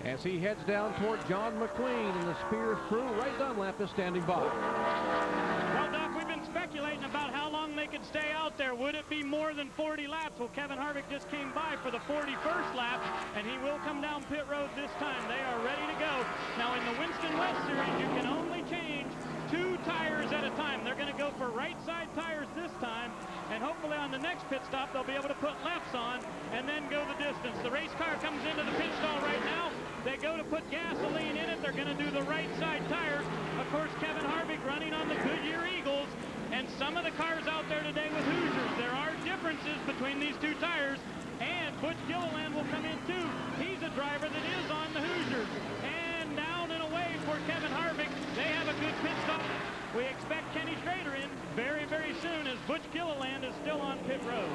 as he heads down toward John McQueen, and the Spears crew. Ray Dunlap is standing by. Well, Doc, we've been speculating about how long they could stay out there. Would it be more than 40 laps? Well, Kevin Harvick just came by for the 41st lap, and he will come down pit road this time. They are ready to go. Now, in the Winston West Series, you can only change 2 tires at a time. They're going to go for right side tires this time, and hopefully on the next pit stop they'll be able to put lefts on and then go the distance. The race car comes into the pit stall right now. They go to put gasoline in it. They're going to do the right side tire. Of course, Kevin Harvick running on the Goodyear Eagles, and some of the cars out there today with Hoosiers. There are differences between these 2 tires, and Butch Gilliland will come in too. He's a driver that is on the Hoosiers. And down and away for Kevin Harvick. They have a good pit stop. We expect Kenny Schrader in very, very soon, as Butch Gilliland is still on pit road.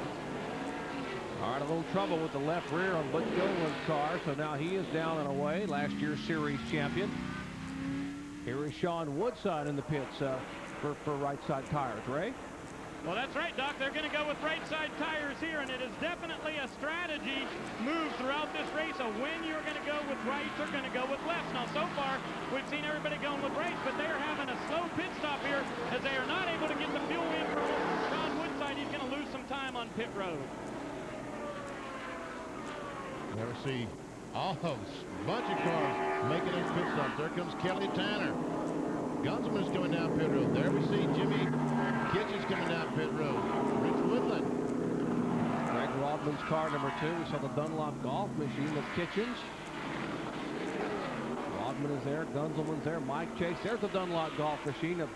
All right, a little trouble with the left rear on Butch Gilliland's car, so now he is down and away, last year's series champion. Here is Sean Woodside in the pits for right side tires. Ray? Well, that's right, Doc. They're going to go with right side tires here, and it is definitely a strategy move throughout this race of when you're going to go with rights or going to go with lefts. Now, so far, we've seen everybody going with rights, but they are having a slow pit stop here as they are not able to get the fuel in for Sean Woodside. He's going to lose some time on pit road. Never see a bunch of cars making those pit stops. There comes Kelly Tanner. Gunzelman's coming down pit road. There we see Jimmy Kitchens coming down pit road. Rich Woodland. Greg Rodman's car number 2. We saw the Dunlop golf machine of Kitchens. Rodman is there. Gunzelman's there. Mike Chase. There's the Dunlop golf machine of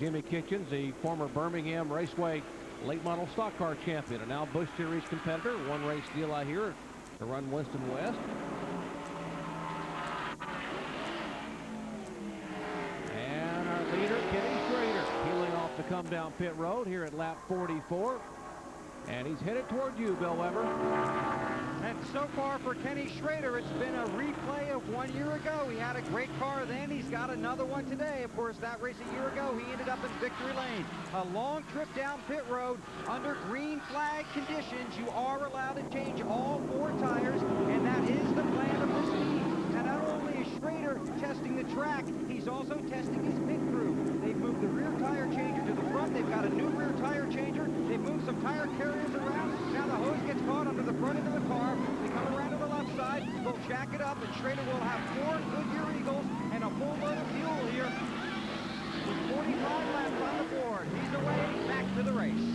Jimmy Kitchens, the former Birmingham Raceway late model stock car champion, and now Busch Series competitor. One race deal I hear to run Winston West. And our leader, Kenny Schrader, peeling off to come down pit road here at lap 44. And he's headed toward you, Bill Weber. And so far for Kenny Schrader, it's been a replay of 1 year ago. He had a great car then. He's got another one today. Of course, that race a year ago, he ended up in victory lane. A long trip down pit road under green flag conditions. You are allowed to change all 4 tires, and that is the plan of this team. And not only is Schrader testing the track, he's also testing his pit crew. They've moved the rear tire changer to the front. They've got a new rear tire changer. They've moved some tire carriers around. Now the hose gets caught under the front end of the car. They come around to the left side. They'll jack it up, and Schrader will have 4 Goodyear Eagles and a full load of fuel here. With 45 laps on the board. He's away, back to the race.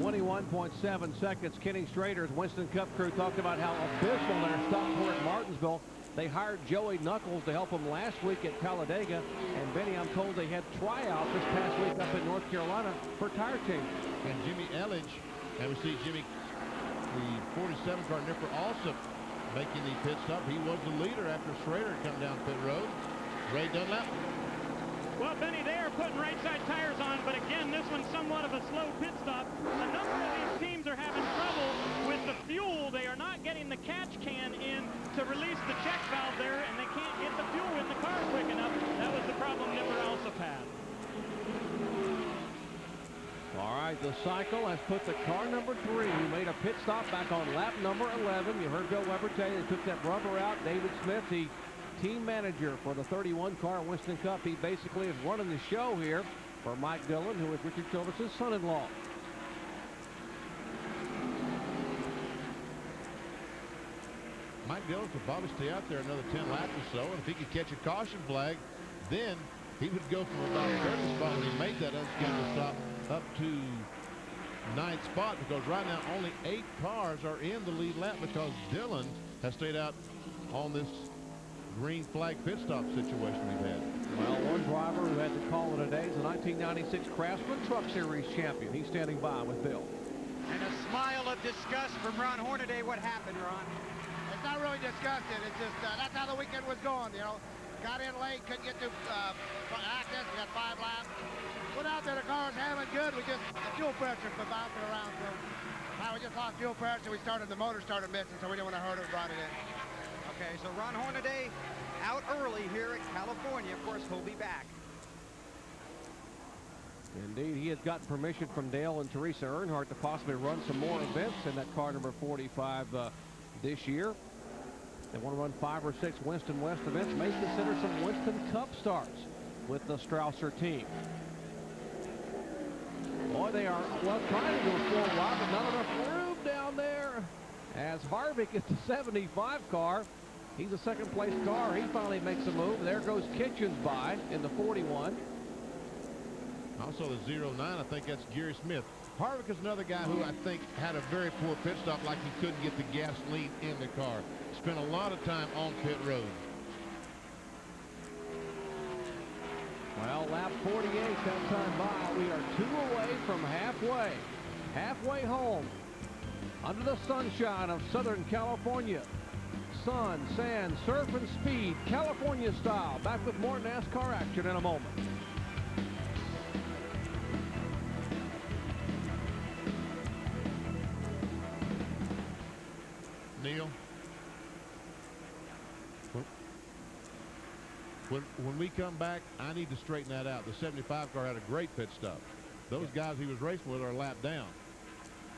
21.7 seconds. Kenny Schrader's Winston Cup crew talked about how abysmal their Stockport at Martinsville. They hired Joey Knuckles to help them last week at Talladega. And Benny, I'm told they had tryouts this past week up in North Carolina for tire change. And Jimmy Elledge, and we see Jimmy, the 47 car Nipper, also making the pit stop. He was the leader after Schrader come down pit road. Ray Dunlap. Well, Benny, they are putting right side tires on, but again, this one's somewhat of a slow pit stop. A number of these teams are having trouble with the fuel. They are not getting the catch can in to release the check valve there, and they can't get the fuel in the car quick enough. That was the problem Nipper also had. All right, the cycle has put the car number 3, who made a pit stop back on lap number 11. You heard Bill Weber tell you they took that rubber out. David Smith, the team manager for the 31 car Winston Cup, he basically is running the show here for Mike Dillon, who is Richard Childress' son-in-law. Mike Dillon could probably stay out there another 10 laps or so, and if he could catch a caution flag, then he would go from about 30th spot when he made that unscheduled stop up to 9th spot, because right now only 8 cars are in the lead lap because Dillon has stayed out on this green flag pit stop situation we've had. Well, one driver who had to call it a day is the 1996 Craftsman Truck Series champion. He's standing by with Bill. And a smile of disgust from Ron Hornaday. What happened, Ron? It's not really disgusted. It's just that's how the weekend was going, you know. Got in late, couldn't get through access. We got 5 laps. Went out there, the car was having good. The fuel pressure was bouncing around. So now we just lost fuel pressure. The motor started missing, so we didn't want to hurt it, brought it in. Okay, so Ron Hornaday out early here at California. Of course, he'll be back. Indeed, he has gotten permission from Dale and Teresa Earnhardt to possibly run some more events in that car number 45 this year. They want to run 5 or 6 Winston West events. May consider some Winston Cup starts with the Strausser team. Boy, they are trying to go full wide, but not enough room down there. As Harvick gets the 75 car, he's a second-place car. He finally makes a move. There goes Kitchens by in the 41. Also the 09, I think that's Gary Smith. Harvick is another guy who I think had a very poor pit stop, like he couldn't get the gasoline in the car. Spent a lot of time on pit road. Well, lap 48, that time by. We are 2 away from halfway. Halfway home. Under the sunshine of Southern California. Sun, sand, surf, and speed, California style. Back with more NASCAR action in a moment. Neil, when we come back, I need to straighten that out. The 75 car had a great pit stop. Those guys he was racing with are a lap down.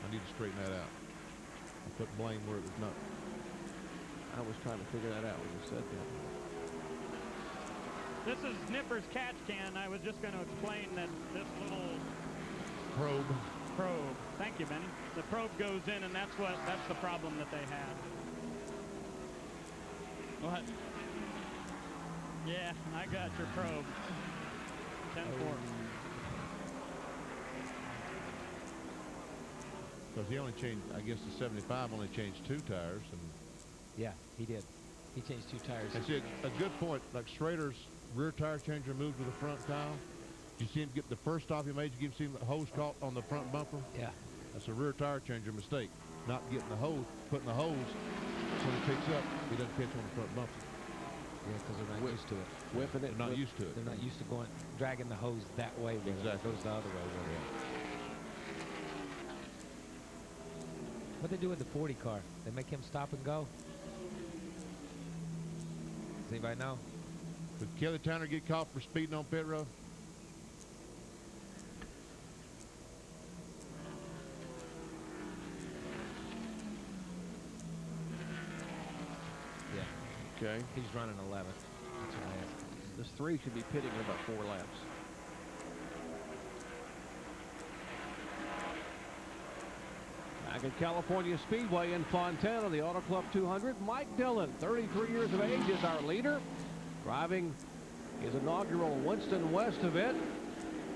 I need to straighten that out. I put blame where it was not. I was trying to figure that out when you said that. This is Nipper's catch can. I was just going to explain that this little Probe. Thank you, Benny. The probe goes in, and that's the problem that they had. What? Yeah, I got your probe. 10-4. Because he only changed, I guess the 75 only changed 2 tires. And Yeah, he did. He changed 2 tires. that's it. A good point. Like Schrader's rear tire changer moved to the front tile. You see him get the first stop he made. You see the hose caught on the front bumper. Yeah. That's a rear tire changer mistake. Not getting the hose, putting the hose when he picks up, he doesn't pitch on the front bumper. Yeah, because they're not used to it. Whipping it. They're not used to it. They're not used to dragging the hose that way. Exactly. It goes the other way. What they do with the 40 car? They make him stop and go? Does anybody know? Did Kelly Tanner get caught for speeding on pit road? Yeah. Okay. He's running 11th. That's what I asked. This 3 should be pitting in about 4 laps. Back at California Speedway in Fontana, the Auto Club 200, Mike Dillon, 33 years of age, is our leader, driving his inaugural Winston West event.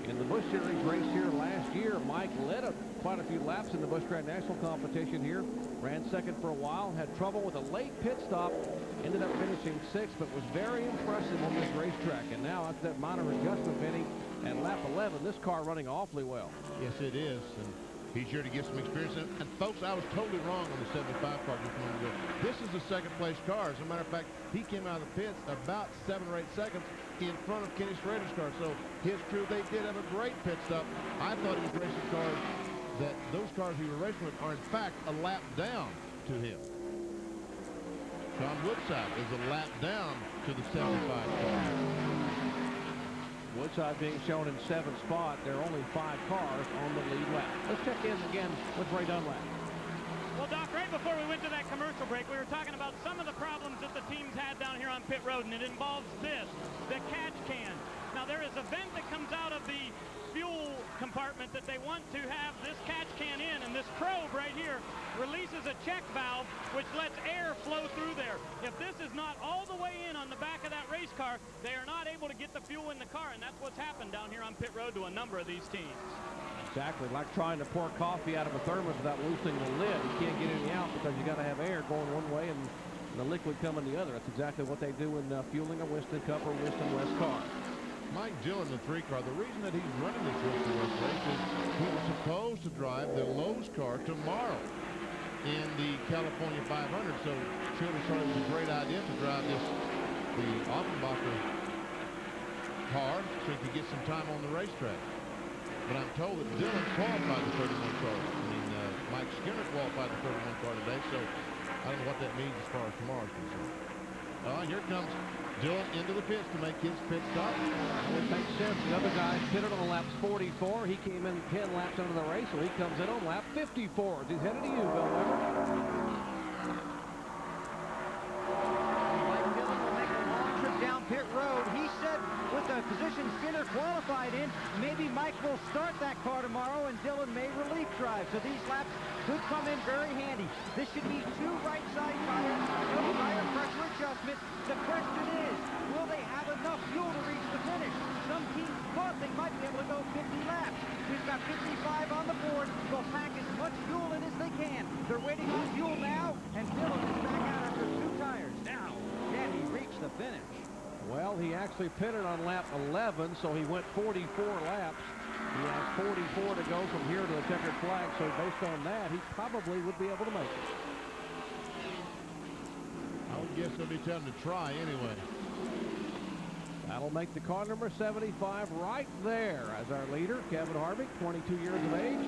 In the Busch Series race here last year, Mike led quite a few laps in the Busch Grand National competition here. Ran second for a while, had trouble with a late pit stop, ended up finishing 6th, but was very impressive on this racetrack. And now after that minor adjustment, Benny, at lap 11, this car running awfully well. Yes, it is. And he's here to get some experience. And folks, I was totally wrong on the 75 car just a moment ago. This is the second place car. As a matter of fact, he came out of the pits about 7 or 8 seconds in front of Kenny Schrader's car. So his crew, they did have a great pit stop. I thought he was racing cars that those cars he was racing with are in fact a lap down to him. Tom Woodside is a lap down to the 75 car. Woodside being shown in 7th spot. There are only 5 cars on the lead lap. Let's check in again with Ray Dunlap. Well, Doc, right before we went to that commercial break, we were talking about some of the problems that the teams had down here on pit road, and it involves this, the catch can. Now, there is a vent that comes out of the fuel compartment that they want to have this catch can in, and this probe right here releases a check valve which lets air flow through there. If this is not all the way in on the back of that race car, they are not able to get the fuel in the car, and that's what's happened down here on pit road to a number of these teams. Exactly, like trying to pour coffee out of a thermos without loosening the lid. You can't get any out because you got to have air going one way and the liquid coming the other. That's exactly what they do in fueling a Winston Cup or Winston West car. Mike Dillon, the 3 car, the reason that he's running this Winston West race is he was supposed to drive the Lowe's car tomorrow in the California 500. So Childers thought it was a great idea to drive the Offenbacher car so he could get some time on the racetrack. But I'm told that Dillon qualified the 31 car. Mike Skinner qualified the 31 car today, so I don't know what that means as far as tomorrow's concerned. Here comes Dillon into the pits to make his pit stop. That would make sense. The other guy pitted on laps 44. He came in 10 laps into the race, so he comes in on lap 54. He's headed to you, Bill Weber. Mike Dillon will make a long trip down pit road. He said with the position Skinner qualified in, maybe Mike will start that car tomorrow and Dillon may relief drive. So these laps could come in very handy. This should be 2 right side tires, no tire pressure adjustment. The question is, will they have enough fuel to reach the finish? Some teams thought they might be able to go 50 laps. We've got 55 on the board. They'll pack as much fuel in as they can. They're waiting on fuel now, and Dillon is back out after 2 tires. Now, can he reach the finish? Well, he actually pitted on lap 11, so he went 44 laps. He has 44 to go from here to the checkered flag, so based on that, he probably would be able to make it. I would guess it'll be time to try anyway. That'll make the car number 75 right there as our leader, Kevin Harvick, 22 years of age.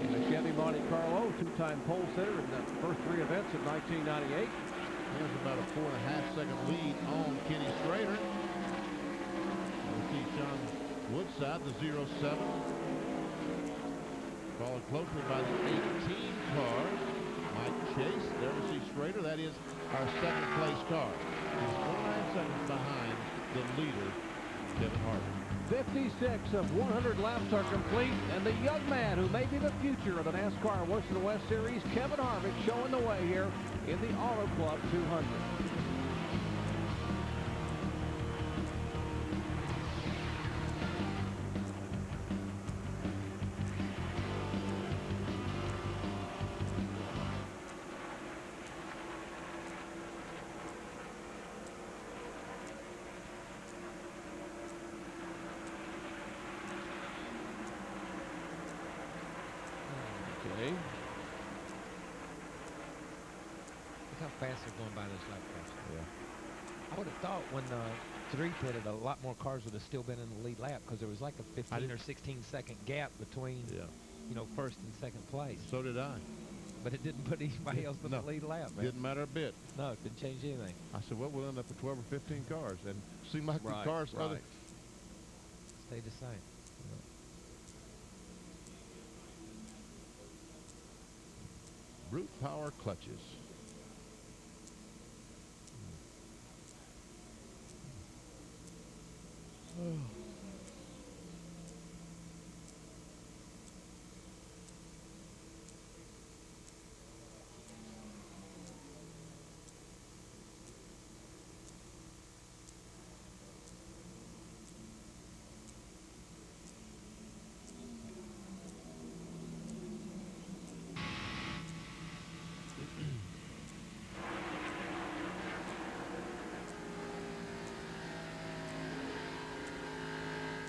In the Chevy Monte Carlo, 2-time pole sitter in the first 3 events in 1998. There's about a 4.5-second lead on Kenny Schrader. We'll see Sean Woodside, the 07. Followed closely by the 18 car. Mike Chase, there we see Schrader. That is our 2nd place car. He's 49 seconds behind the leader, Kevin Harvick. 56 of 100 laps are complete, and the young man who may be the future of the NASCAR Winston West Series, Kevin Harvick, showing the way here in the Auto Club 200. Okay. Look how fast they're going by this lap course. Yeah. I would have thought when 3 pitted, a lot more cars would have still been in the lead lap because there was like a 15 or 16 second gap between, you know, 1st and 2nd place. So did I. But it didn't put anybody else in the lead lap, man. Didn't matter a bit. No, it didn't change anything. I said, well, we'll end up with 12 or 15 cars. And seemed like the cars Stayed the same. Brute power clutches.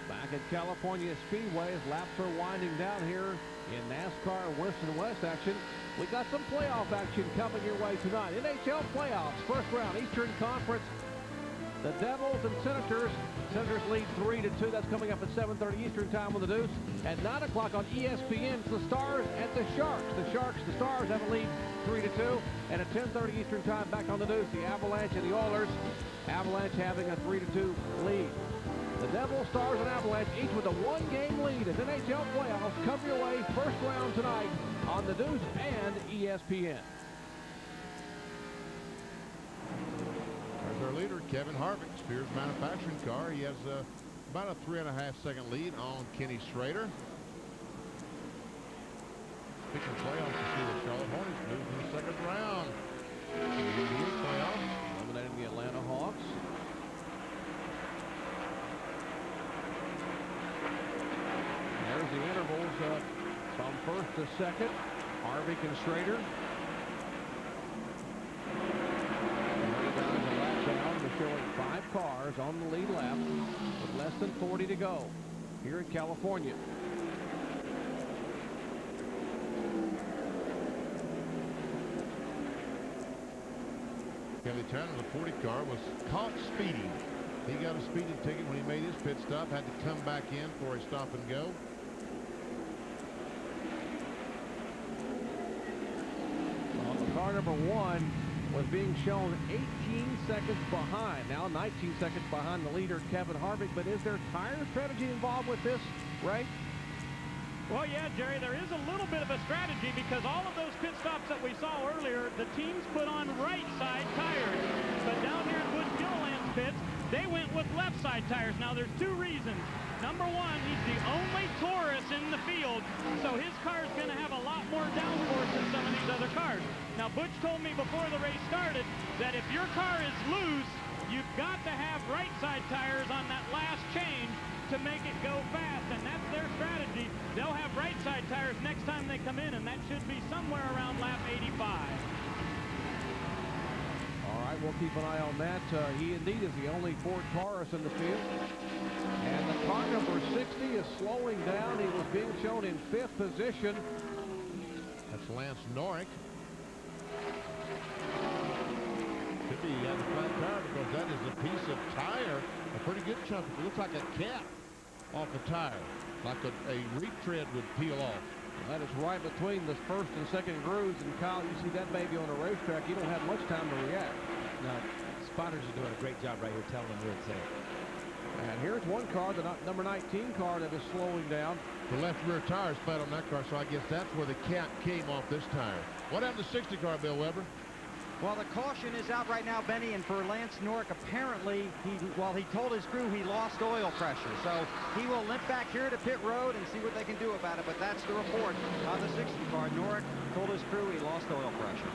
Back at California Speedway as laps are winding down here in NASCAR Winston West action. We got some playoff action coming your way tonight. NHL playoffs, first round, Eastern Conference. The Devils and Senators. Senators lead 3-2. That's coming up at 7:30 Eastern time on the Deuce. At 9 o'clock on ESPN, it's the Stars at the Sharks. The Stars have a lead 3-2. And at 10:30 Eastern time back on the Deuce, the Avalanche and the Oilers. Avalanche having a 3-2 lead. The Devils, Stars, and Avalanche each with a 1-game lead as NHL playoffs come your way first round tonight on the Deuce and ESPN. There's our leader, Kevin Harvick, Spears Manufacturing car. He has about a 3.5-second lead on Kenny Schrader. Picking playoffs to see the Charlotte Hornets move to the 2nd round. Playoffs. Eliminating the Atlanta Hawks. There's the intervals from 1st to 2nd. Harvick and Schrader. They're showing 5 cars cars on the lead lap with less than 40 to go here in California. Kelly Turner, the 40 car, was caught speeding. He got a speeding ticket when he made his pit stop, had to come back in for a stop and go. Well, car number 1 was being shown 18 seconds behind. Now 19 seconds behind the leader, Kevin Harvick. But is there tire strategy involved with this, Ray? Well, yeah, Jerry, there is a little bit of a strategy because all of those pit stops that we saw earlier, the teams put on right side tires. But down here in Butch Gilliland's pits, they went with left side tires. Now, there's 2 reasons. Number 1, he's the only Taurus in the field, so his car is going to have a lot more downforce than some of these other cars. Now, Butch told me before the race started that if your car is loose, you've got to have right side tires on that last change to make it go fast, and that's their strategy. They'll have right side tires next time they come in, and that should be somewhere around lap 85. All right, we'll keep an eye on that. He indeed is the only Ford Taurus in the field. And the car number 60 is slowing down. He was being shown in 5th position. That's Lance Norrick. Could be on the flat tire because that is a piece of tire, a pretty good chunk. It looks like a cap off the tire, like a retread would peel off. That is right between the first and second grooves. And Kyle, you see that baby on a racetrack, you don't have much time to react. No, spotters are doing a great job right here telling them where it's at. And here's one car, the number 19 car, that is slowing down. The left rear tire is flat on that car, so I guess that's where the cap came off this tire. What happened to the 60 car, Bill Weber? Well, the caution is out right now, Benny, and for Lance Norrick, apparently, he told his crew he lost oil pressure. So he will limp back here to pit road and see what they can do about it. But that's the report on the 60 car. Norrick told his crew he lost oil pressure.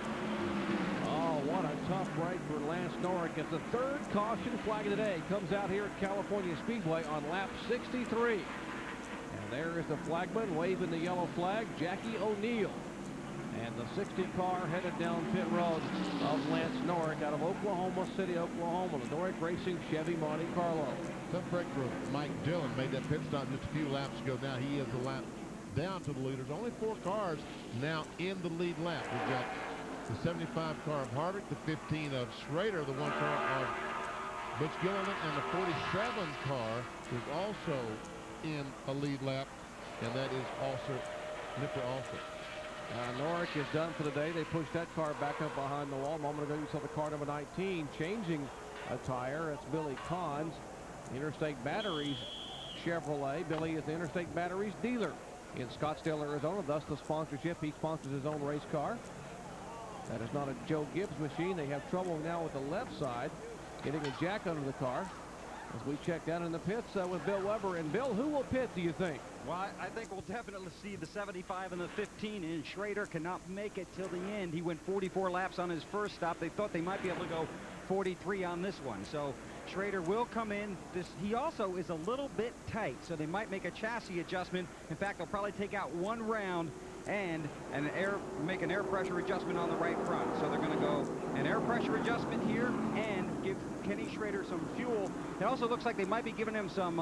Oh, what a tough break for Lance Norrick. It's the 3rd caution flag of the day. Comes out here at California Speedway on lap 63. And there is the flagman waving the yellow flag, Jackie O'Neill. And the 60 car headed down pit road of Lance Norrick out of Oklahoma City, Oklahoma. The Norrick Racing Chevy Monte Carlo. Tough break for Mike Dillon. Made that pit stop just a few laps ago. Now he is a lap down to the leaders. Only 4 cars now in the lead lap. We've got the 75 car of Harvick, the 15 of Schrader, the 1 car of Butch Gilliland, and the 47 car is also in a lead lap, and that is also Nipper Alston. Norrick is done for the day. They pushed that car back up behind the wall. A moment ago, you saw the car number 19 changing a tire. It's Billy Cahn's Interstate Batteries Chevrolet. Billy is the Interstate Batteries dealer in Scottsdale, Arizona, thus the sponsorship. He sponsors his own race car. That is not a Joe Gibbs machine. They have trouble now with the left side, getting a jack under the car. As we check down in the pits with Bill Weber. And Bill, who will pit, do you think? Well, I think we'll definitely see the 75 and the 15, and Schrader cannot make it till the end. He went 44 laps on his first stop. They thought they might be able to go 43 on this one. So Schrader will come in. He also is a little bit tight, so they might make a chassis adjustment. In fact, they'll probably take out 1 round and make an air pressure adjustment on the right front. So they're going to go an air pressure adjustment here and give Kenny Schrader some fuel. It also looks like they might be giving him some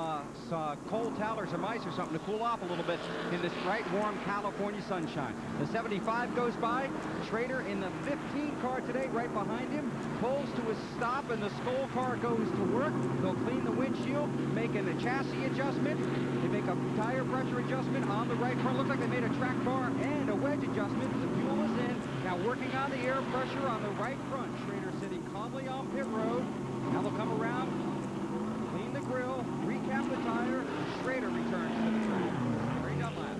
cold towel or some ice or something to cool off a little bit in this bright, warm California sunshine. The 75 goes by. Schrader in the 15 car today, right behind him, pulls to a stop, and the Skoll car goes to work. They'll clean the windshield, making a chassis adjustment. They make a tire pressure adjustment on the right front. Looks like they made a track bar and a wedge adjustment. The fuel is in. Now working on the air pressure on the right front. Schrader sitting calmly on pit road. Now they'll come around, clean the grill, recap the tire. Schrader returns to the track. Very done lap.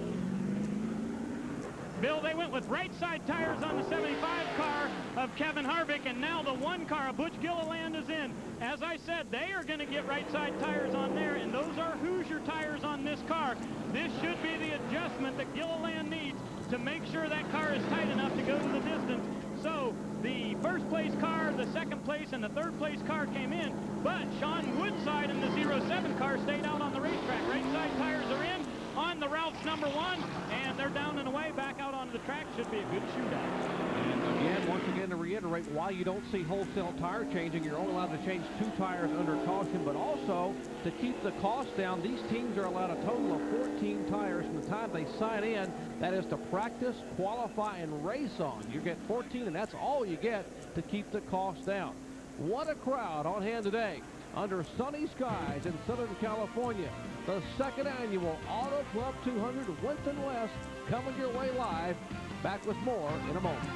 Bill, they went with right side tires on the 75 car of Kevin Harvick, and now the 1 car of Butch Gilliland is in. As I said, they are going to get right side tires on there, and those are Hoosier tires on this car. This should be the adjustment that Gilliland needs to make sure that car is tight enough to go to the distance. So the first place car, the second place, and the third place car came in, but Sean Woodside in the 07 car stayed out on the racetrack. Right side tires are in on the Ralph's number 1, and they're down and away back out onto the track, should be a good shootout. And again, once again, to reiterate why you don't see wholesale tire changing. You're only allowed to change 2 tires under caution, but also to keep the cost down, these teams are allowed a total of 14 tires from the time they sign in. That is to practice, qualify, and race on. You get 14, and that's all you get to keep the cost down. What a crowd on hand today under sunny skies in Southern California. The second annual Auto Club 200 Winston West coming your way live. Back with more in a moment.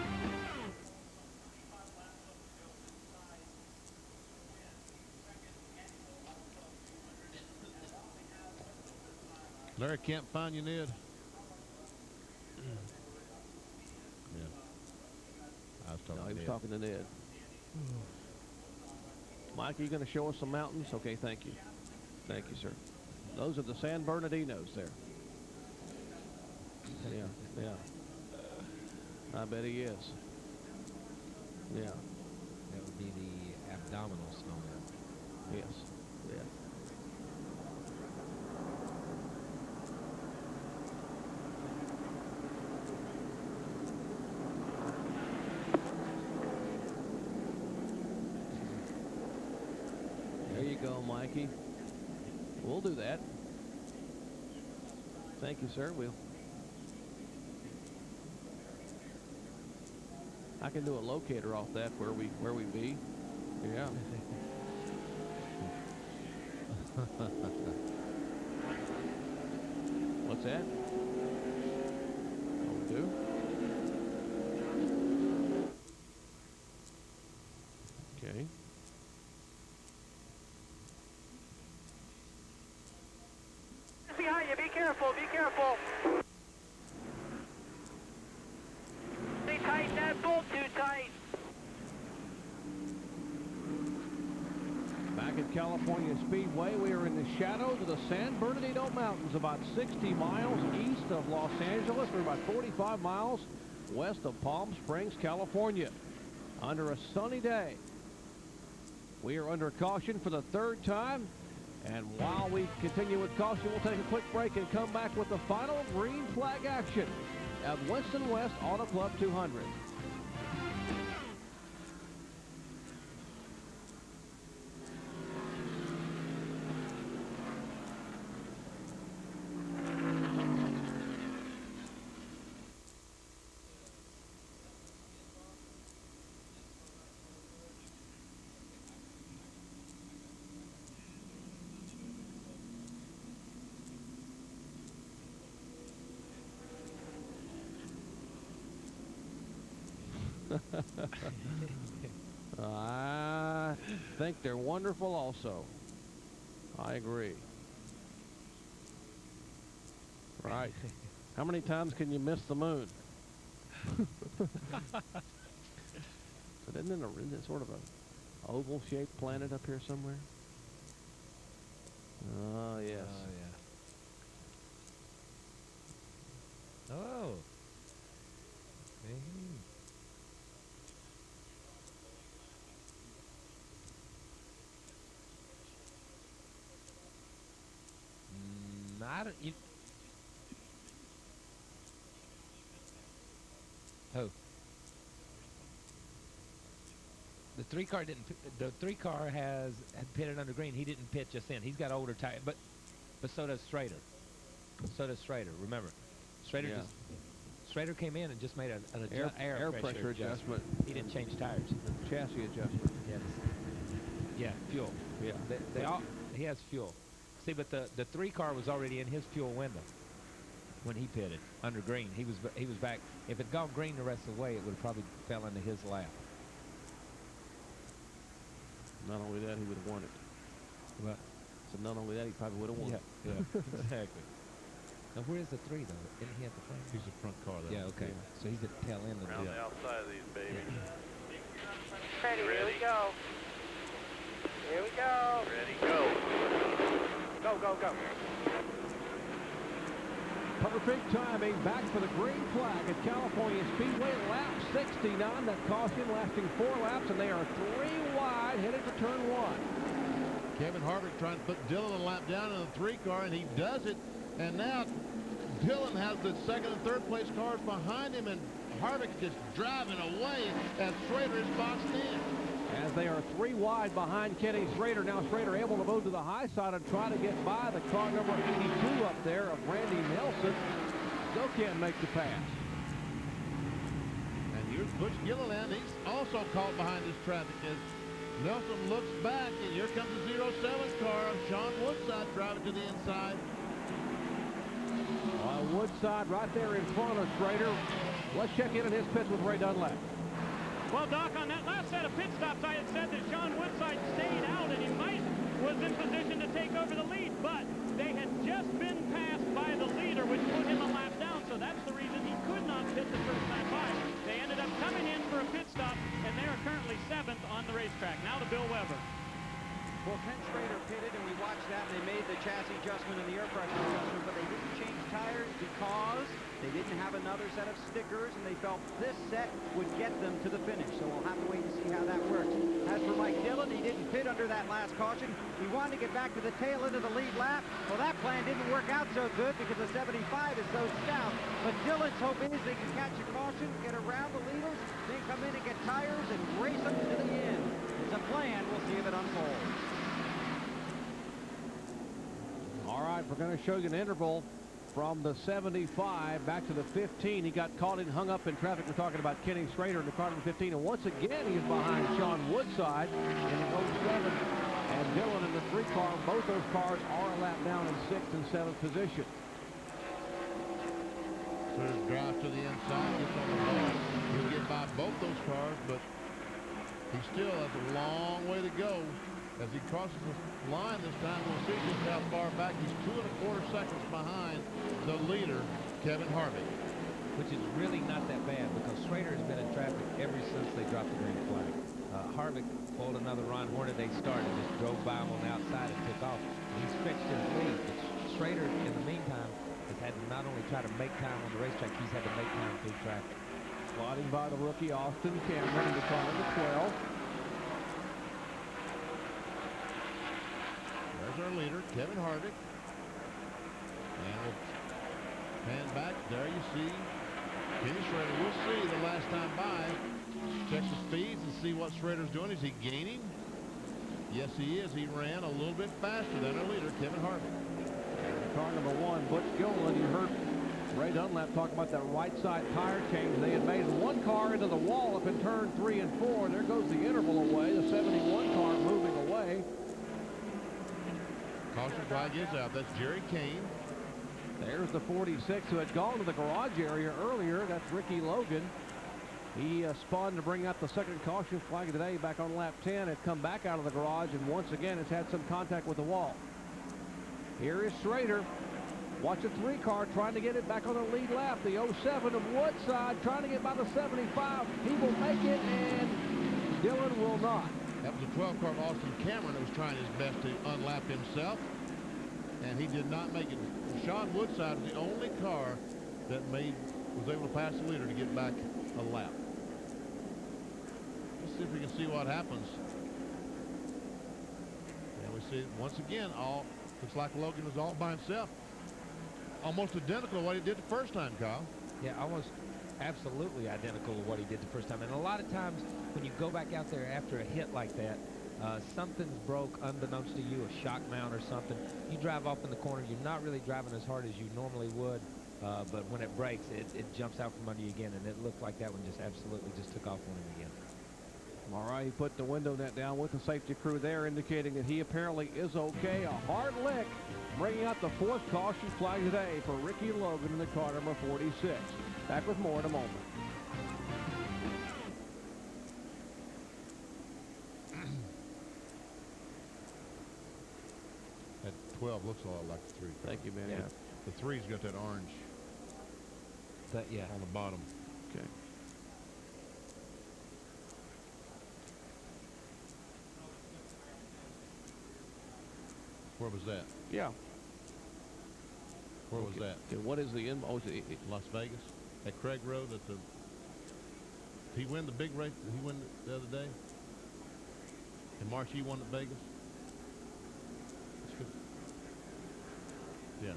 Larry can't find you, Ned. Yeah. I was talking No, to he was Ned. talking to Ned. Mike, are you going to show us some mountains? Okay, thank you. Thank you, sir. Those are the San Bernardinos there. Yeah, yeah. I bet he is. Yeah. That would be the abdominal snowman. Yes. Yeah. There you go, Mikey. We'll do that. Thank you, sir. I can do a locator off that where we be. Yeah. What's that? Oh, we do? Okay. Behind you, be careful, be careful. They tighten that bolt too tight. Back at California Speedway, we are in the shadows of the San Bernardino Mountains, about 60 miles east of Los Angeles. We're about 45 miles west of Palm Springs, California. Under a sunny day. We are under caution for the 3rd time. And while we continue with caution, we'll take a quick break and come back with the final green flag action at Winston West Auto Club 200. I think they're wonderful also. I agree. Right. How many times can you miss the moon? But isn't it sort of an oval-shaped planet up here somewhere? Oh, yes. Oh, yeah. Oh. I don't. Oh. The 3-car didn't. The 3-car had pitted under green. He didn't pit just then. He's got older tires, but so does Schrader. So does Schrader. Remember, Schrader Schrader came in and just made an air pressure adjustment. He didn't change tires. Chassis adjustment. Yes. Yeah, fuel. Yeah. They all. He has fuel. See, but the 3-car was already in his fuel window when he pitted under green. He was back. If it had gone green the rest of the way, it would have probably fell into his lap. Not only that, he would have won it. What? So not only that, he probably would have won it. Yeah, exactly. Now, where is the 3, though? Isn't he at the front? He's the front car, though. Yeah, okay. Yeah. So he's at the tail end of Around the outside of these babies. Ready, here we go. Here we go. Ready, go. Go, go, go. Perfect timing back for the green flag at California Speedway, lap 69. That caution lasting 4 laps, and they are 3 wide, headed for turn 1. Kevin Harvick trying to put Dillon a lap down in the 3-car, and he does it. And now Dillon has the second and third place cars behind him, and Harvick just driving away as Schrader is boxed in. As they are 3 wide behind Kenny Schrader. Now Schrader able to move to the high side and try to get by the car number 82 up there of Randy Nelson. Still can't make the pass. And here's Butch Gilliland. He's also caught behind this traffic as Nelson looks back, and here comes the 07 car of Sean Woodside driving to the inside. Woodside right there in front of Schrader. Let's check in on his pits with Ray Dunlap. Well, Doc, on that last set of pit stops, I had said that Sean Woodside stayed out and he was in position to take over the lead, but they had just been passed by the leader, which put him a lap down, so that's the reason he could not pit the first time by. They ended up coming in for a pit stop, and they are currently 7th on the racetrack. Now to Bill Weber. Well, Ken Schrader pitted, and we watched that, and they made the chassis adjustment and the air pressure adjustment, but they didn't change tires because they didn't have another set of stickers, and they felt this set would get them to the finish. So we'll have to wait and see how that works. As for Mike Dillon, he didn't pit under that last caution. He wanted to get back to the tail end of the lead lap. Well, that plan didn't work out so good because the 75 is so stout. But Dillon's hope is they can catch a caution, get around the leaders, then come in and get tires and race them to the end. It's a plan. We'll see if it unfolds. All right, we're going to show you an interval from the 75 back to the 15. He got caught in, hung up in traffic. We're talking about Kenny Schrader in the car number 15. And once again, he's behind Sean Woodside in the 07. And Dillon in the 3 car. Both those cars are a lap down in 6th and 7th position. Schrader drives to the inside, gets on the ball. He'll get by both those cars, but he still has a long way to go. As he crosses the line this time, we'll see just how far back. He's 2 1/4 seconds behind the leader, Kevin Harvick. Which is really not that bad because Schrader has been in traffic ever since they dropped the green flag. Harvick pulled another Ron Hornaday start and just drove by him on the outside and took off. He stretched his lead. But Schrader, in the meantime, has had to not only try to make time on the racetrack, he's had to make time through traffic. Sliding by the rookie Austin Cameron in the car number 12. There's our leader, Kevin Harvick. And we'll pan back. There you see Kenny Schrader. We'll see the last time by. Check the speeds and see what Schrader's doing. Is he gaining? Yes, he is. He ran a little bit faster than our leader, Kevin Harvick. Car number 1, Butch Gilliland. You heard Ray Dunlap talk about that right side tire change. They had made one car into the wall up in turn 3 and 4. There goes the interval away. The 71 car moving away. Caution flag is out. That's Jerry Kane. There's the 46 who had gone to the garage area earlier. That's Ricky Logan. He spun to bring out the second caution flag today back on lap 10. Had come back out of the garage and once again has had some contact with the wall. Here is Schrader. Watch the 3 car trying to get it back on the lead lap. The 07 of Woodside trying to get by the 75. He will make it and Dillon will not. That was a 12 car of Austin Cameron who was trying his best to unlap himself, and he did not make it. Sean Woodside was the only car that was able to pass the leader to get back a lap. Let's see if we can see what happens. And we see once again, looks like Logan was all by himself. Almost identical to what he did the first time, Kyle. Yeah, almost absolutely identical to what he did the first time. And a lot of times when you go back out there after a hit like that, something's broke unbeknownst to you, a shock mount or something. You drive off in the corner, you're not really driving as hard as you normally would, but when it breaks, it jumps out from under you again, and it looked like that one just absolutely just took off on him again. All right, he put the window net down with the safety crew there, indicating that he apparently is okay. A hard lick, bringing out the 4th caution flag today for Ricky Logan in the car number 46. Back with more in a moment. That 12 looks a lot like the 3. Thank you, man. Yeah. The 3's got that orange Yeah. on the bottom. Okay. Where was that? Yeah. Where was that? Okay, what is the end? Oh, Las Vegas? At Craig Road? Did he win the big race? Did he win the other day? And Marquis won at Vegas? Yeah.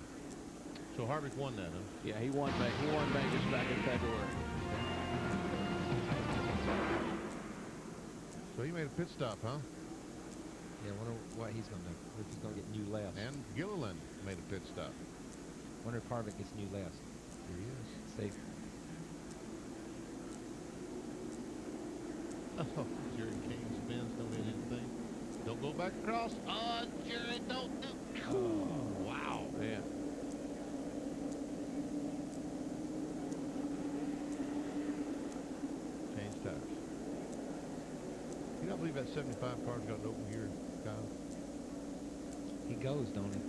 So Harvick won that, huh? Yeah, he won Vegas back in February. So he made a pit stop, huh? Yeah, I wonder what he's going to do. If he's going to get new lefts. And Gilliland made a pit stop. Wonder if Harvick gets new lefts. Here he is. See. Oh, Jerry King spins, don't hit anything. Don't go back across. Oh, Jerry, don't do. Oh, wow. Yeah. Change tires. You don't believe that 75 car's got an open gear, Kyle? He goes, don't he?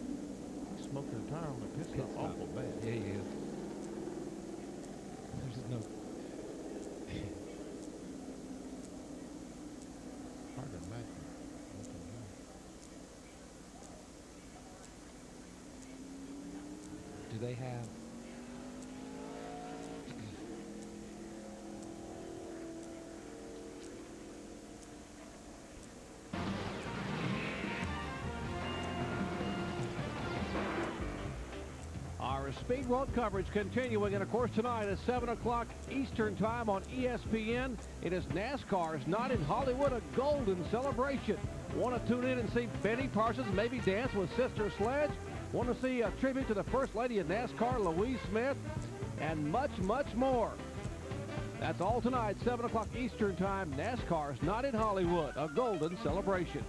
He's smoking a tire on the pit stop. Awful bad. Yeah, he is. There's no. Hard to imagine. Do they have? Our Speed World coverage continuing, and of course tonight at 7 o'clock Eastern Time on ESPN, it is NASCAR's Not in Hollywood, a golden celebration. Want to tune in and see Benny Parsons maybe dance with Sister Sledge? Want to see a tribute to the First Lady of NASCAR, Louise Smith? And much, much more. That's all tonight, 7 o'clock Eastern Time, NASCAR's Not in Hollywood, a golden celebration.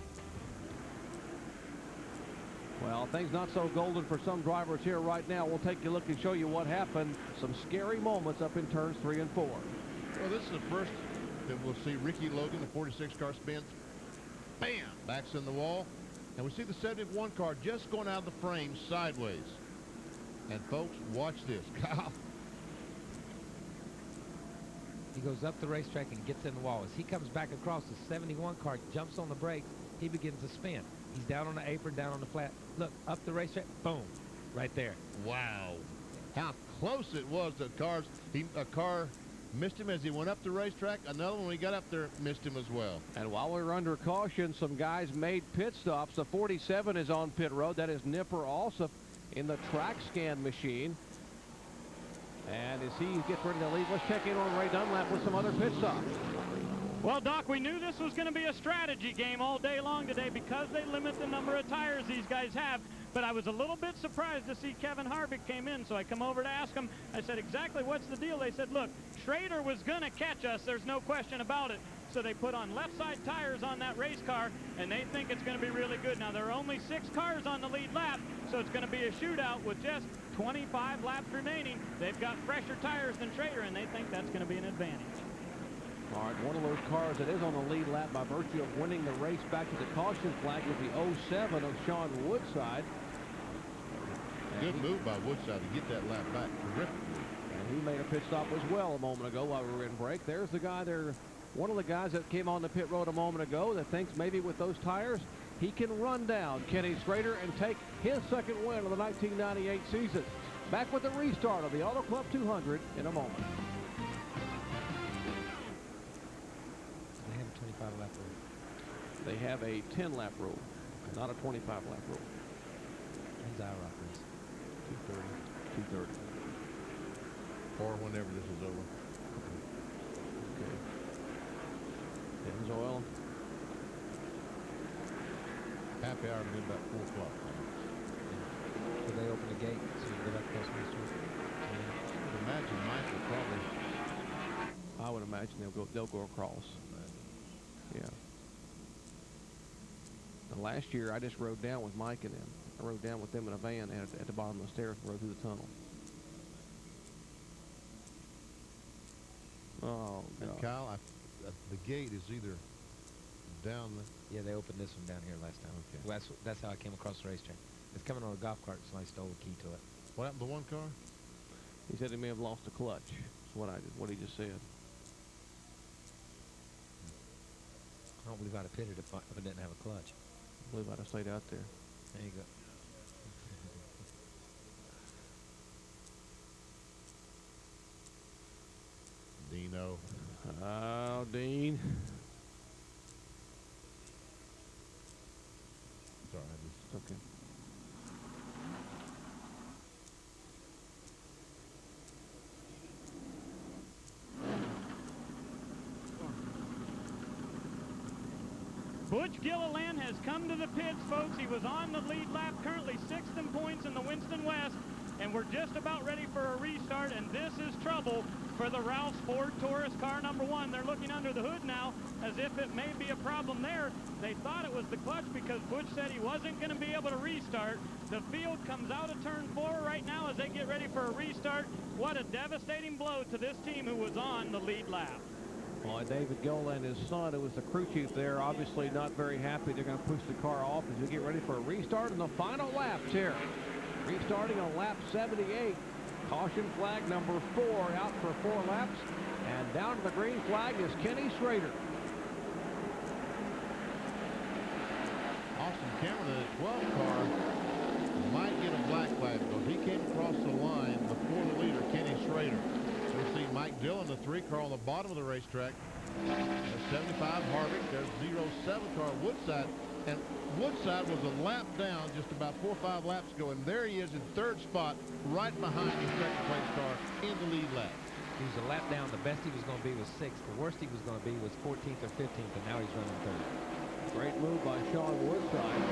Well, things not so golden for some drivers here right now. We'll take a look and show you what happened. Some scary moments up in turns 3 and 4. Well, this is the first that we'll see Ricky Logan, the 46 car spins. Bam! Backs in the wall. And we see the 71 car just going out of the frame sideways. And folks, watch this. Kyle. He goes up the racetrack and gets in the wall. As he comes back across, the 71 car jumps on the brakes. He begins to spin. He's down on the apron, down on the flat. Look, up the racetrack, boom, right there. Wow. How close it was. A car missed him as he went up the racetrack. Another one, when he got up there, missed him as well. And while we were under caution, some guys made pit stops. The 47 is on pit road. That is Nipper also in the track scan machine. And as he gets ready to leave, let's check in on Ray Dunlap with some other pit stops. Well, Doc, we knew this was going to be a strategy game all day long today because they limit the number of tires these guys have. But I was a little bit surprised to see Kevin Harvick came in, so I come over to ask him. I said, exactly what's the deal? They said, look, Schrader was going to catch us. There's no question about it. So they put on left side tires on that race car, and they think it's going to be really good. Now, there are only 6 cars on the lead lap, so it's going to be a shootout with just 25 laps remaining. They've got fresher tires than Schrader, and they think that's going to be an advantage. All right, one of those cars that is on the lead lap by virtue of winning the race back to the caution flag with the 07 of Sean Woodside. Good move by Woodside to get that lap back. Terrific. And he made a pit stop as well a moment ago while we were in break. There's the guy there, one of the guys that came on the pit road a moment ago that thinks maybe with those tires he can run down Kenny Schrader and take his second win of the 1998 season. Back with the restart of the Auto Club 200 in a moment. They have a 25 lap rule. They have a 10-lap rule, not a 25-lap rule. When's our race? 2:30. Or whenever this is over. Okay. Den's oil. Happy hour will be about 4 o'clock. So they open the gate so you get up close to the street. I would imagine Mike will probably. I would imagine they'll go across. Yeah. And last year I just rode down with Mike and them. I rode down with them in a van and at the bottom of the stairs and rode through the tunnel. Oh, And God. Kyle, the gate is either down the. Yeah, they opened this one down here last time. Okay. Well, that's how I came across the racetrack. It's coming on a golf cart, so I stole the key to it. What happened to one car? He said he may have lost a clutch. That's what he just said. I don't believe I'd have pitted if I didn't have a clutch. I believe I'd have stayed out there. There you go. Dino. Oh, Dean. Sorry, I just. It's okay. Butch Gilliland has come to the pits, folks. He was on the lead lap, currently 6th in points in the Winston West, and we're just about ready for a restart, and this is trouble for the Ralph's Ford Taurus car number 1. They're looking under the hood now as if it may be a problem there. They thought it was the clutch because Butch said he wasn't going to be able to restart. The field comes out of turn 4 right now as they get ready for a restart. What a devastating blow to this team who was on the lead lap. Well, David Gilliland, his son, who was the crew chief there, obviously not very happy. They're going to push the car off as we get ready for a restart in the final laps here. Restarting on lap 78. Caution flag number 4 out for 4 laps. And down to the green flag is Kenny Schrader. Austin Cameron in the 12 car might get a black flag because he came across the line before the leader, Kenny Schrader. We're seeing Mike Dillon, the 3 car on the bottom of the racetrack. There's 75 Harvick. There's 07 car Woodside. And Woodside was a lap down just about 4 or 5 laps ago. And there he is in 3rd spot right behind the 2nd place car in the lead lap. He was a lap down. The best he was going to be was 6th. The worst he was going to be was 14th or 15th, and now he's running 3rd. Great move by Sean Woodside.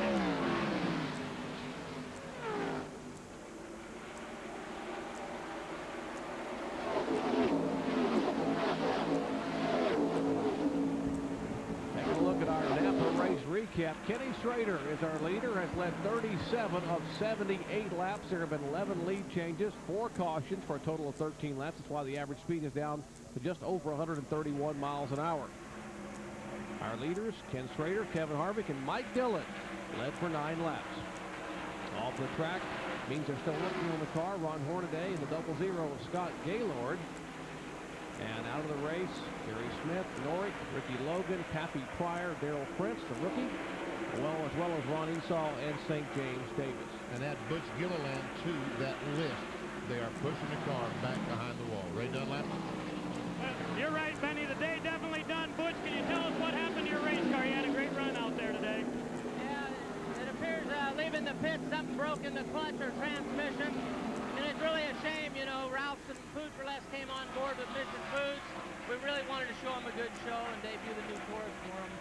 Recap. Kenny Schrader is our leader, has led 37 of 78 laps. There have been 11 lead changes, 4 cautions for a total of 13 laps. That's why the average speed is down to just over 131 miles an hour. Our leaders, Ken Schrader, Kevin Harvick, and Mike Dillon, led for 9 laps. Off the track means they're still working on the car. Ron Hornaday and the 0-0 of Scott Gaylord. And out of the race, Gary Smith, Norrick, Ricky Logan, Pappy Pryor, Darrell Prince, the rookie, as well as Ron Esau and St. James Davis. And add Butch Gilliland to that list. They are pushing the car back behind the wall. Ray Dunlap? You're right, Benny. The day definitely done. Butch, can you tell us what happened to your race car? You had a great run out there today. Yeah, it appears leaving the pit, something broke in the clutch or transmission. And it's really a shame, you know, Ralph's and Food for Less came on board with Mission Foods. We really wanted to show them a good show and debut the new Taurus for them,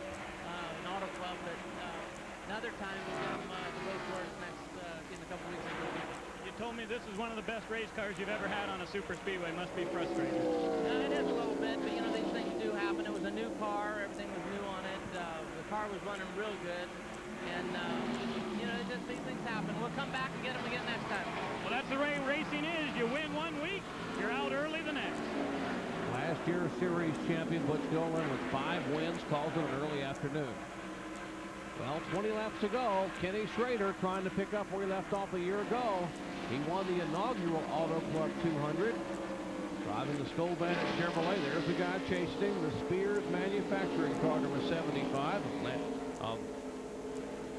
an auto club. But another time we'll get them the road Taurus next in a couple weeks. You told me this is one of the best race cars you've ever had on a super speedway. Must be frustrating. It is a little bit, but you know, these things do happen. It was a new car. Everything was new on it. The car was running real good. And, you know, just these things happen. We'll come back and get them again next time. Well, that's the way racing is. You win one week, you're out early the next. Last year's series champion Butch Gilliland with 5 wins calls it an early afternoon. Well, 20 laps to go. Kenny Schrader trying to pick up where he left off a year ago. He won the inaugural Auto Club 200. Driving the Skull Bandit Chevrolet. There's the guy chasing him, the Spears Manufacturing car number 75.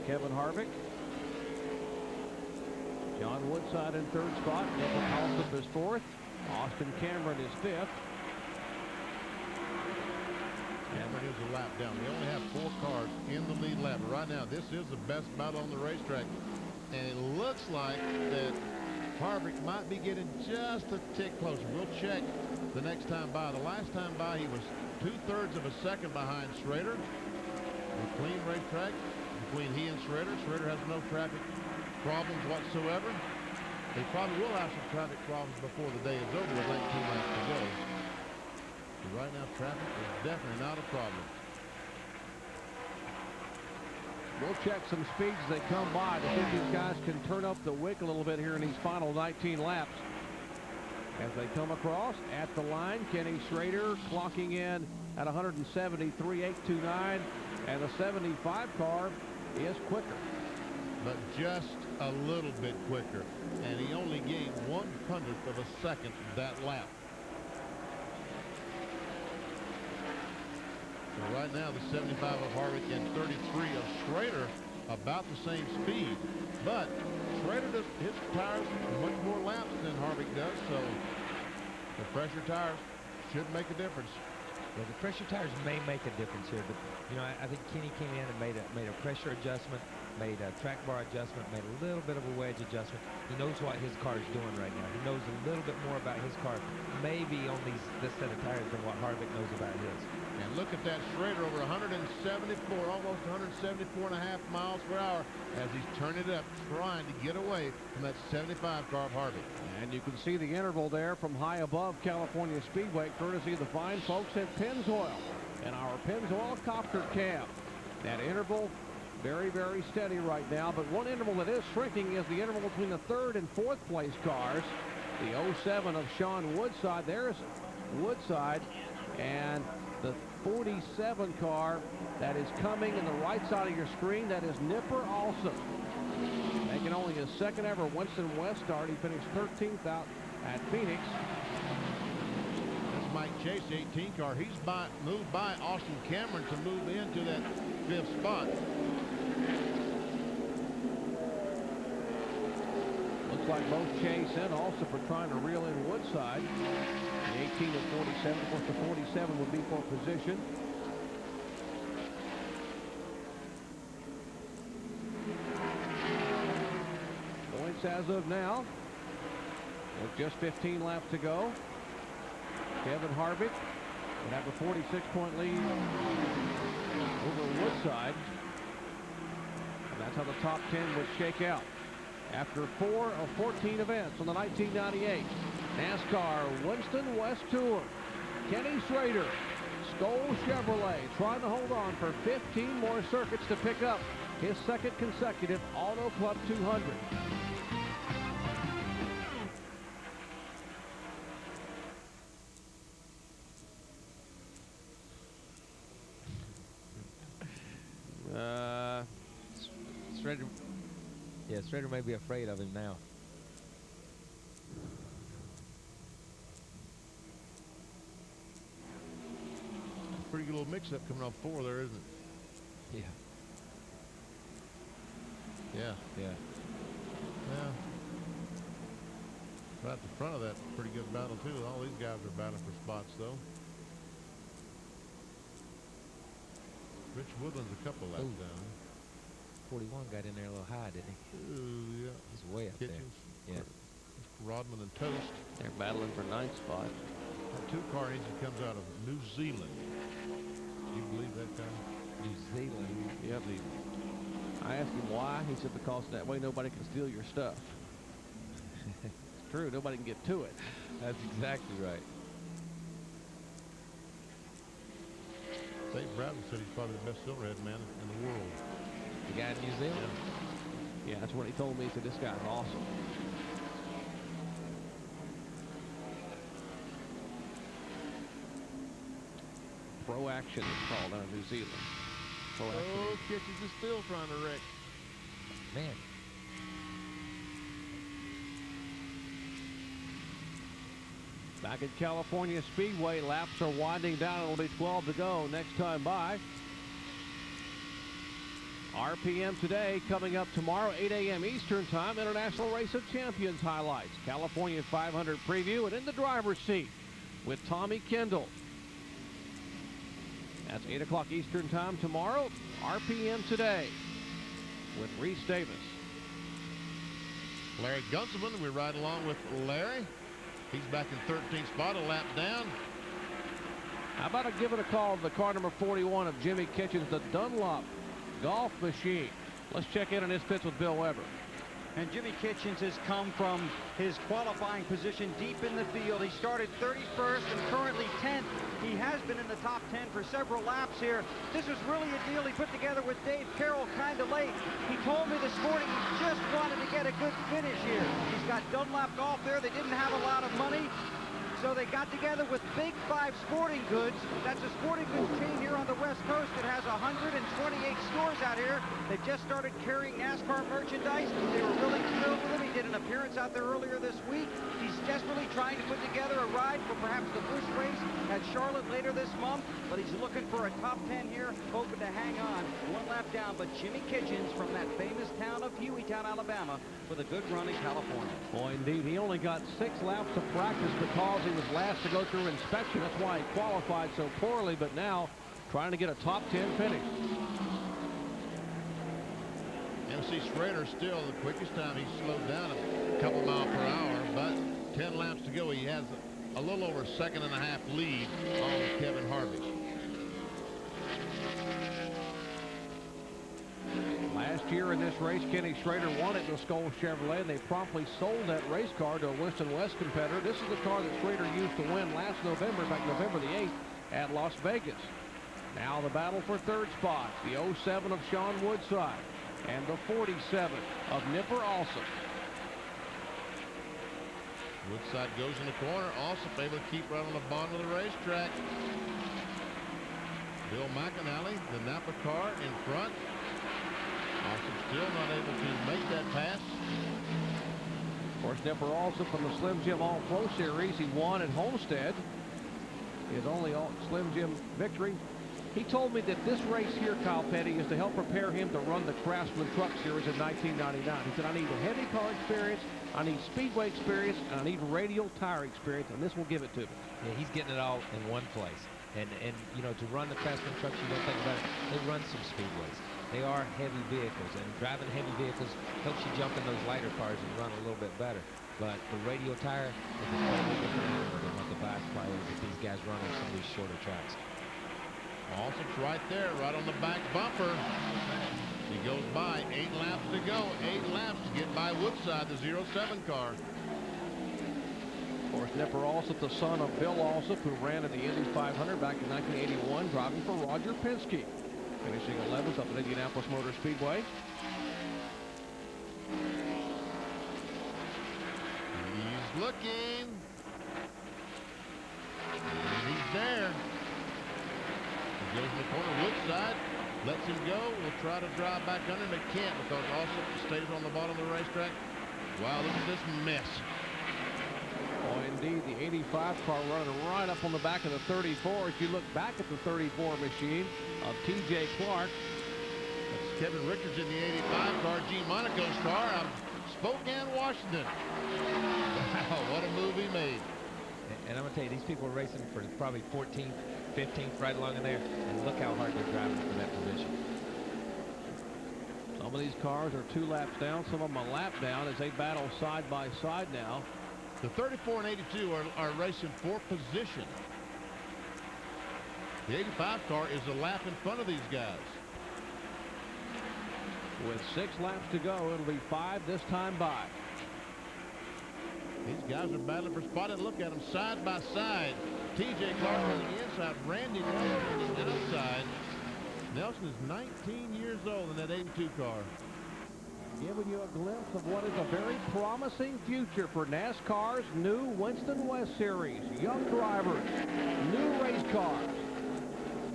Kevin Harvick. John Woodside in 3rd spot. Nick Alsop is 4th. Austin Cameron is 5th. Cameron is a lap down. We only have 4 cars in the lead lap. Right now, this is the best battle on the racetrack. And it looks like that Harvick might be getting just a tick closer. We'll check the next time by. The last time by, he was 2/3 of a second behind Schrader. A clean racetrack between he and Schrader. Schrader has no traffic problems whatsoever. They probably will have some traffic problems before the day is over with 19 laps to go. But right now, traffic is definitely not a problem. We'll check some speeds as they come by to see if these guys can turn up the wick a little bit here in these final 19 laps. As they come across at the line, Kenny Schrader clocking in at 173.829, and the 75 car is quicker. But just a little bit quicker, and he only gained 1/100th of a second that lap. So right now, the 75 of Harvick and 33 of Schrader about the same speed. But Schrader does his tires much more laps than Harvick does, so the pressure tires should make a difference. Well, the pressure tires may make a difference here, but you know, I think Kenny came in and made a pressure adjustment. made a track bar adjustment, made a little bit of a wedge adjustment. He knows what his car is doing right now. He knows a little bit more about his car, maybe on this set of tires than what Harvick knows about his. And look at that Schrader over 174, almost 174 and a half miles per hour as he's turning it up, trying to get away from that 75 car of Harvick. And you can see the interval there from high above California Speedway, courtesy of the fine folks at Pennzoil and our Pennzoil copter cam. That interval very, very steady right now, but one interval that is shrinking is the interval between the third and fourth place cars. The 07 of Sean Woodside, there's Woodside, and the 47 car that is coming in the right side of your screen, that is Nipper Alsop. Making only his second ever Winston West start. He finished 13th out at Phoenix. That's Mike Chase, 18 car. He's moved by Austin Cameron to move into that 5th spot. Looks like both Chase and Alsop are trying to reel in Woodside. The 18 and 47. Of course, the 47 would be for position. Points as of now, with just 15 laps to go. Kevin Harvick would have a 46-point lead over Woodside. And that's how the top 10 would shake out. After 4 of 14 events on the 1998 NASCAR Winston West Tour, Kenny Schrader, Skoal Chevrolet, trying to hold on for 15 more circuits to pick up his second consecutive Auto Club 200. Schrader, yeah, Schrader may be afraid of him now. Pretty good little mix-up coming off 4 there, isn't it? Yeah. Yeah. Yeah. Yeah. Right at the front of that, pretty good battle, too. All these guys are battling for spots, though. Rich Woodland's a couple laps down. 41 got in there a little high, didn't he? Ooh, yeah. He's way up Kitchens, there. Yeah. Rodman and Toast. They're battling for 9th spot. That 2-car engine comes out of New Zealand. Do you believe that guy? New Zealand. Yep. I asked him why. He said because that way nobody can steal your stuff. It's true. Nobody can get to it. That's exactly right. Dave Bradley said he's probably the best silverhead man in the world. The guy in New Zealand? Yeah, that's what he told me. He said, this guy's awesome. Pro Action is called out of New Zealand. Pro Action. Oh, Kitchens is still trying to wreck. Man. Back at California Speedway, laps are winding down. It'll be 12 to go next time by. RPM today, coming up tomorrow, 8 a.m. Eastern Time, International Race of Champions highlights. California 500 preview, and in the driver's seat with Tommy Kendall. That's 8 o'clock Eastern Time tomorrow. RPM today with Reese Davis. Larry Gunselman, we ride along with Larry. He's back in 13th spot, a lap down. How about giving a call to the car number 41 of Jimmy Kitchens, the Dunlop Golf Machine. Let's check in on his pits with Bill Weber. And Jimmy Kitchens has come from his qualifying position deep in the field. He started 31st and currently 10th. He has been in the top 10 for several laps here. This was really a deal he put together with Dave Carroll kind of late. He told me this morning he just wanted to get a good finish here. He's got Dunlop Golf there. They didn't have a lot of money, so they got together with Big 5 Sporting Goods. That's a sporting goods chain here on the West Coast that has 128 stores out here. They just started carrying NASCAR merchandise. They were really thrilled with him. He did an appearance out there earlier this week. He's desperately trying to put together a ride for perhaps the first race at Charlotte later this month, but he's looking for a top 10 here, hoping to hang on. One lap down, but Jimmy Kitchens from that famous town of Hueytown, Alabama, with a good run in California. Boy, indeed, he only got 6 laps of practice because he was last to go through inspection. That's why he qualified so poorly, but now trying to get a top 10 finish. MC Schrader still the quickest time. He's slowed down a couple miles per hour, but 10 laps to go. He has a little over a second-and-a-half lead on Kevin Harvick. Last year in this race, Kenny Schrader won it in the Skoll Chevrolet, and they promptly sold that race car to a Winston West competitor. This is the car that Schrader used to win last November, back November the 8th at Las Vegas. Now the battle for third spot, the 07 of Sean Woodside and the 47 of Nipper Alsop. Woodside goes in the corner. Alsop able to keep right on the bottom of the racetrack. Bill McAnally, the Napa car in front. Alsop still not able to make that pass. Of course, Nipper Alsop from the Slim Jim All-Pro Series. He won at Homestead. His only Slim Jim victory. He told me that this race here, Kyle Petty, is to help prepare him to run the Craftsman Truck Series in 1999. He said, I need a heavy car experience, I need Speedway experience, and I need radial tire experience, and this will give it to me. Yeah, he's getting it all in one place. And you know, to run the Craftsman trucks, you don't think about it, they run some Speedways. They are heavy vehicles, and driving heavy vehicles helps you jump in those lighter cars and run a little bit better. But the radial tire is a totally different animal than what the back tire is that these guys run on some of these shorter tracks. Alsop's right there, right on the back bumper. He goes by. 8 laps to go. 8 laps to get by Woodside, the 07 car. Of course, Nipper Alsop, the son of Bill Alsop, who ran in the Indy 500 back in 1981, driving for Roger Penske, finishing 11th up at Indianapolis Motor Speedway. He's looking. And he's there. He goes in the corner. Woodside lets him go. Will try to drive back under him. They can't because Alsop stays on the bottom of the racetrack. Wow, look at this mess. Oh, indeed, the 85 car running right up on the back of the 34. If you look back at the 34 machine of T.J. Clark. That's Kevin Richards in the 85 car, Gene Monaco's car out of Spokane, Washington. Wow, what a move he made. And I'm going to tell you, these people are racing for probably 14th, 15th, right along in there. And look how hard they're driving for that position. Some of these cars are 2 laps down, some of them a lap down as they battle side by side now. The 34 and 82 are racing for position. The 85 car is a lap in front of these guys. With 6 laps to go, it'll be 5 this time by. These guys are battling for spot, and look at them side by side. T.J. Clark on the inside, Randy Nelson on the outside. Nelson is 19 years old in that 82 car. Giving you a glimpse of what is a very promising future for NASCAR's new Winston West Series. Young drivers, new race cars,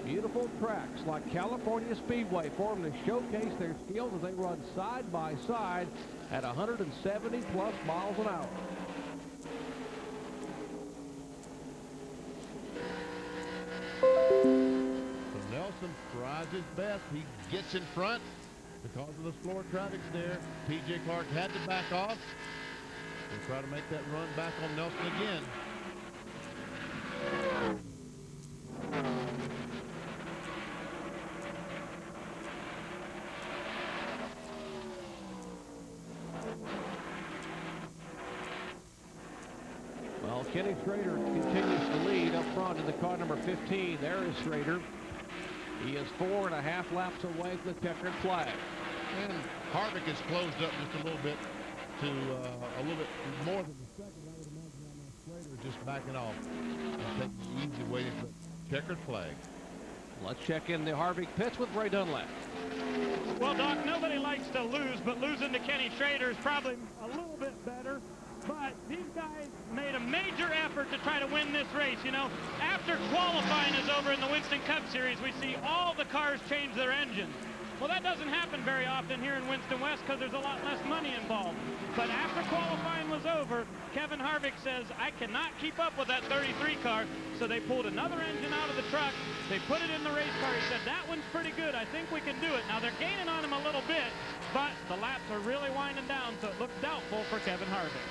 beautiful tracks like California Speedway for them to showcase their skills as they run side by side at 170 plus miles an hour. So Nelson tries his best. He gets in front. Because of the floor traffic's there, T.J. Clark had to back off. We'll try to make that run back on Nelson again. Well, Kenny Schrader continues to lead up front in the car number 15. There is Schrader. He is 4.5 laps away from the checkered flag. And Harvick has closed up just a little bit to a little bit more than the second. I would imagine Schrader just backing off and taking the easy way to the checkered flag. Let's check in the Harvick pits with Ray Dunlap. Well, Doc, nobody likes to lose, but losing to Kenny Schrader is probably a little bit better. But these guys made a major effort to try to win this race. You know, after qualifying is over in the Winston Cup Series, we see all the cars change their engines. Well, that doesn't happen very often here in Winston West because there's a lot less money involved. But after qualifying was over, Kevin Harvick says, I cannot keep up with that 33 car. So they pulled another engine out of the truck. They put it in the race car. He said, that one's pretty good. I think we can do it. Now, they're gaining on him a little bit, but the laps are really winding down, so it looks doubtful for Kevin Harvick.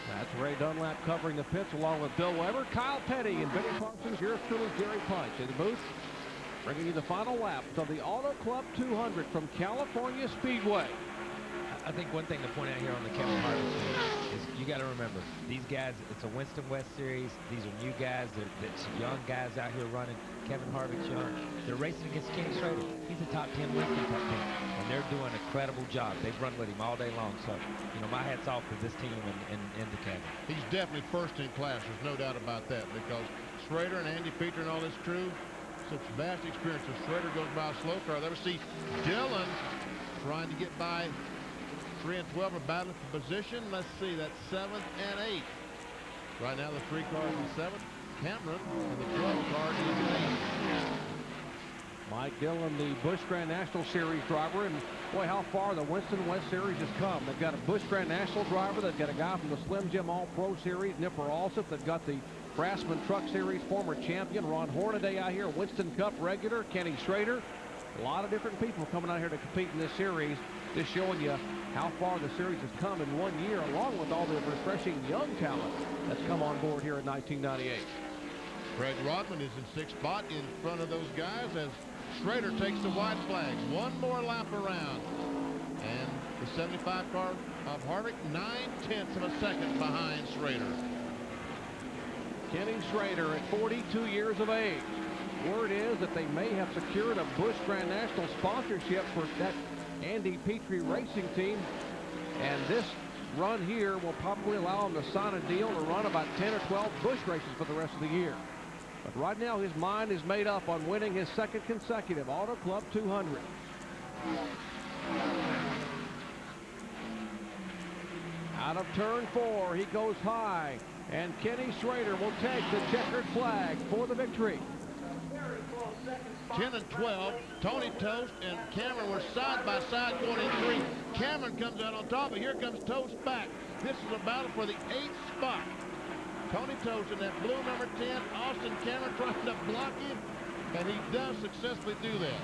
That's Ray Dunlap covering the pits along with Bill Weber, Kyle Petty, and Benny Parsons. Yours truly, Jerry Punch. In the booth, bringing you the final laps of the Auto Club 200 from California Speedway. I think one thing to point out here on the Kevin Harvick team is you got to remember, these guys, it's a Winston West Series. These are new guys. That's young guys out here running. Kevin Harvick's young. They're racing against Kenny Schrader. He's a top 10 Winston Cup team, and they're doing an incredible job. They've run with him all day long. So, you know, my hat's off to this team and to Kevin. He's definitely first in class. There's no doubt about that, because Schrader and Andy Petrie and all this crew, such vast experience. If Schrader goes by a slow car, there we see Dillon trying to get by 3 and 12 are battling for position. Let's see, that's 7th and 8th. Right now, the 3 cars in 7th. Cameron and the 12 car is 8th. Mike Dillon, the Busch Grand National Series driver, and boy, how far the Winston West Series has come. They've got a Busch Grand National driver. They've got a guy from the Slim Jim All-Pro Series, Nipper Alsop. They've got the Craftsman Truck Series former champion Ron Hornaday out here, Winston Cup regular Kenny Schrader. A lot of different people coming out here to compete in this series. Just showing you how far the series has come in 1 year, along with all the refreshing young talent that's come on board here in 1998. Greg Rodman is in 6th spot in front of those guys as Schrader takes the white flags. One more lap around. And the 75 car of Harvick, 9/10 of a second behind Schrader. Kenny Schrader at 42 years of age. Word is that they may have secured a Busch Grand National sponsorship for that Andy Petrie racing team, and this run here will probably allow him to sign a deal to run about 10 or 12 Busch races for the rest of the year. But right now his mind is made up on winning his 2nd consecutive Auto Club 200. Out of turn 4, he goes high, and Kenny Schrader will take the checkered flag for the victory. 10 and 12, Tony Tost and Cameron were side by side going in 3. Cameron comes out on top, and here comes Tost back. This is a battle for the 8th spot. Tony Tost in that blue number 10, Austin Cameron trying to block him, and he does successfully do that.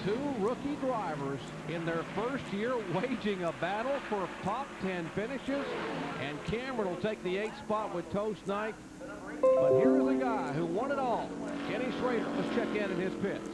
2 rookie drivers in their first year waging a battle for top 10 finishes, and Cameron will take the 8th spot with Tost 9th. But here is a guy who won it all. Kenny Schrader. Let's check in his pits.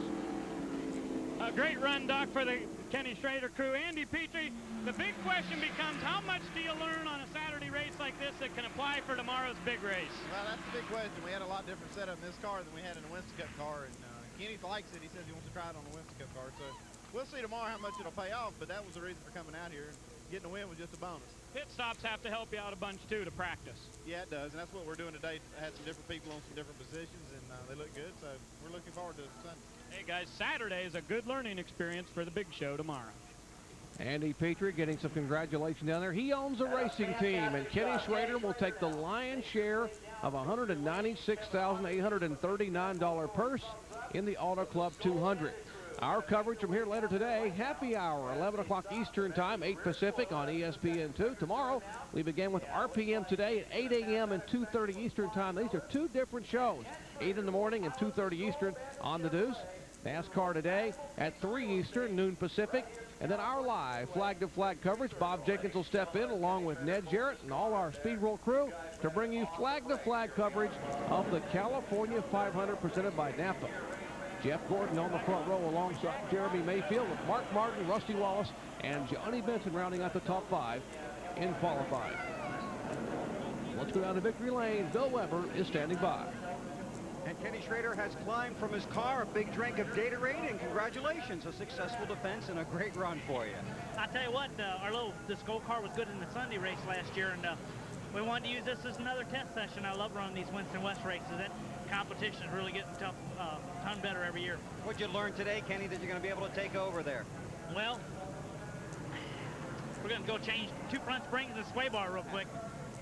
A great run, Doc, for the Kenny Schrader crew. Andy Petrie, the big question becomes, how much do you learn on a Saturday race like this that can apply for tomorrow's big race? Well, that's the big question. We had a lot different setup in this car than we had in the Winston Cup car, and Kenny likes it. He says he wants to try it on the Winston Cup car, so we'll see tomorrow how much it'll pay off, but that was the reason for coming out here. Getting a win was just a bonus. Pit stops have to help you out a bunch, too, to practice. Yeah, it does, and that's what we're doing today. I had some different people on some different positions, and they look good, so we're looking forward to Sunday. Hey, guys, Saturday is a good learning experience for the big show tomorrow. Andy Petrie getting some congratulations down there. He owns a racing team, and Kenny Schrader will take the lion's share of $196,839 purse in the Auto Club 200. Our coverage from here later today, happy hour, 11 o'clock Eastern Time, 8 Pacific on ESPN2. Tomorrow, we begin with RPM today at 8 a.m. and 2:30 Eastern Time. These are 2 different shows, 8 in the morning and 2:30 Eastern on the Deuce. NASCAR today at 3 Eastern, noon Pacific. And then our live flag-to-flag coverage. Bob Jenkins will step in along with Ned Jarrett and all our Speed World crew to bring you flag-to-flag coverage of the California 500 presented by Napa. Jeff Gordon on the front row alongside Jeremy Mayfield with Mark Martin, Rusty Wallace, and Johnny Benson rounding out the top 5 in qualifying. Let's go down to victory lane. Bill Weber is standing by. And Kenny Schrader has climbed from his car, a big drink of Gatorade, and congratulations, a successful defense and a great run for you. I tell you what, this gold car was good in the Sunday race last year, and we wanted to use this as another test session. I love running these Winston West races. That competition is really getting tough, ton better every year. What'd you learn today, Kenny, that you're going to be able to take over there? Well, we're going to go change 2 front springs and a sway bar real quick.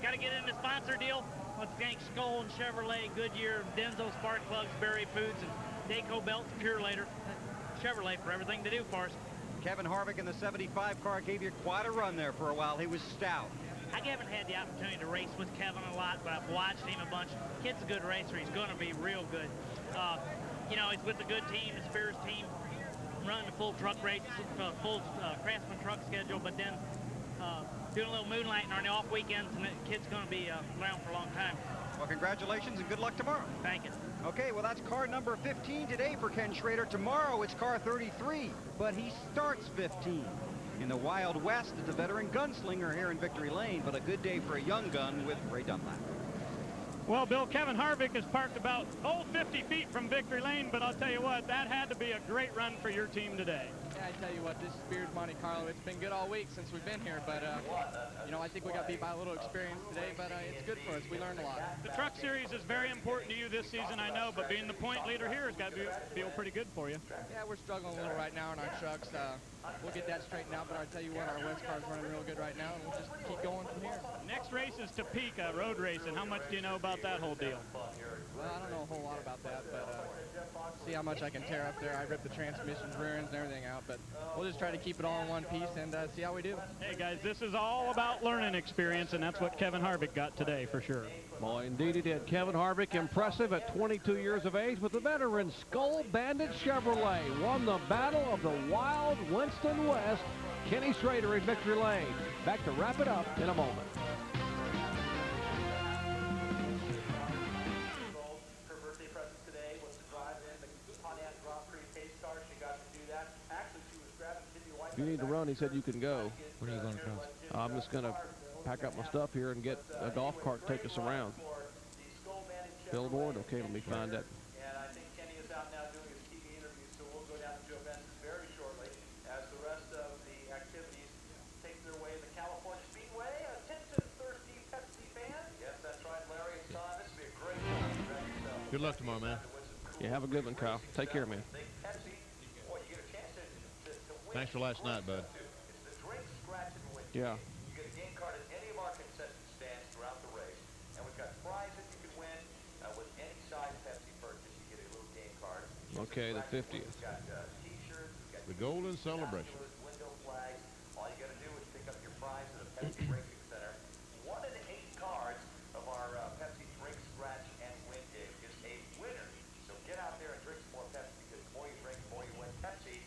Got to get in the sponsor deal with Gank Skoll and Chevrolet, Goodyear, Denso Spark Plugs, Berry Foods, and Dayco Belts, Pure Later. Chevrolet for everything to do for us. Kevin Harvick in the 75 car gave you quite a run there for a while. He was stout. I haven't had the opportunity to race with Kevin a lot, but I've watched him a bunch. Kid's a good racer. He's going to be real good. You know, he's with a good team, the Spears team, running a full truck race, full Craftsman truck schedule, but then doing a little moonlighting on the off weekends, and the kid's going to be around for a long time. Well, congratulations and good luck tomorrow. Thank you. Okay, well, that's car number 15 today for Ken Schrader. Tomorrow it's car 33, but he starts 15. In the Wild West, it's a veteran gunslinger here in Victory Lane, but a good day for a young gun with Ray Dunlap. Well, Bill, Kevin Harvick is parked about, 50 feet from Victory Lane, but I'll tell you what, that had to be a great run for your team today. Yeah, I tell you what, this Spears Monte Carlo, it's been good all week since we've been here, but, you know, I think we got beat by a little experience today, but it's good for us. We learned a lot. The Truck Series is very important to you this season, I know, but being the point leader here has got to feel pretty good for you. Yeah, we're struggling a little right now in our trucks. We'll get that straightened out, but I'll tell you what, our West car's running real good right now, and we'll just keep going from here. Next race is Topeka road racing. How much do you know about that whole deal? Well, I don't know a whole lot about that, but see how much I can tear up there. I ripped the transmissions, rear ends, and everything out, but we'll just try to keep it all in one piece and see how we do. Hey, guys, this is all about learning experience, and that's what Kevin Harvick got today for sure. Boy, indeed he did. Kevin Harvick, impressive at 22 years of age, with the veteran Skull Bandit Chevrolet, won the battle of the Wild Winston West. Kenny Schrader in Victory Lane. Back to wrap it up in a moment. If you need to run, he said you can go. Where are you going across? I'm just going to pack up my stuff here and get a golf cart take us around. Billboard? Okay, let me find that. And I think Kenny is out now doing his TV interview, so we'll go down to Joe Benson's very shortly as the rest of the activities take their way to the California Speedway. Attention, thirsty Pepsi fans. Yes, that's right, Larry. It's on. This will be a great one. Good luck tomorrow, man. Yeah, have a good one, Kyle. Take care, man. Thanks for last night, bud. It's the drink, scratch, and win. Yeah. You get a game card at any of our concession stands throughout the race, and we've got prizes you can win with any size Pepsi purchase. You get a little game card. Okay, the 50th. We've got T-shirts. We've got The Golden Celebration. window flags. All you got to do is pick up your prize at a Pepsi Drinking Center. 1 in 8 cards of our Pepsi Drink, Scratch, and Win game is a winner. So get out there and drink some more Pepsi, because the more you drink, the more you win. Pepsi.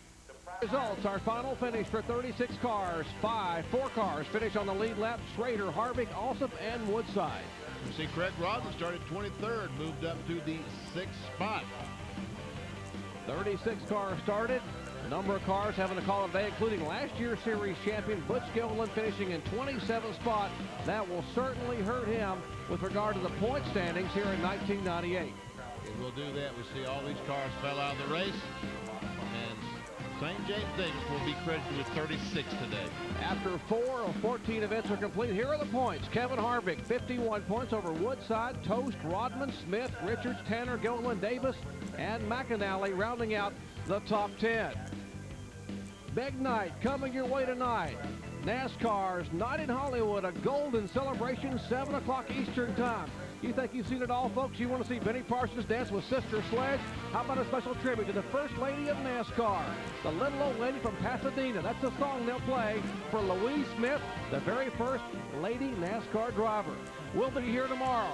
Results, our final finish for 36 cars. 4 cars finish on the lead lap. Schrader, Harvick, Alsop, and Woodside. You see Craig Rodman started 23rd, moved up to the 6th spot. 36 cars started. A number of cars having a call today, including last year's series champion Butch Gilliland finishing in 27th spot. That will certainly hurt him with regard to the point standings here in 1998. It will do that. We see all these cars fell out of the race. And St. James Davis will be credited with 36 today. After 4 of 14 events are complete, here are the points. Kevin Harvick, 51 points over Woodside, Toast, Rodman, Smith, Richards, Tanner, Gilliland, Davis, and McAnally rounding out the top 10. Big night coming your way tonight. NASCAR's Night in Hollywood, a golden celebration, 7 o'clock Eastern time. You think you've seen it all, folks? You want to see Benny Parsons dance with Sister Sledge? How about a special tribute to the first lady of NASCAR, the little old lady from Pasadena? That's the song they'll play for Louise Smith, the very first lady NASCAR driver. We'll be here tomorrow.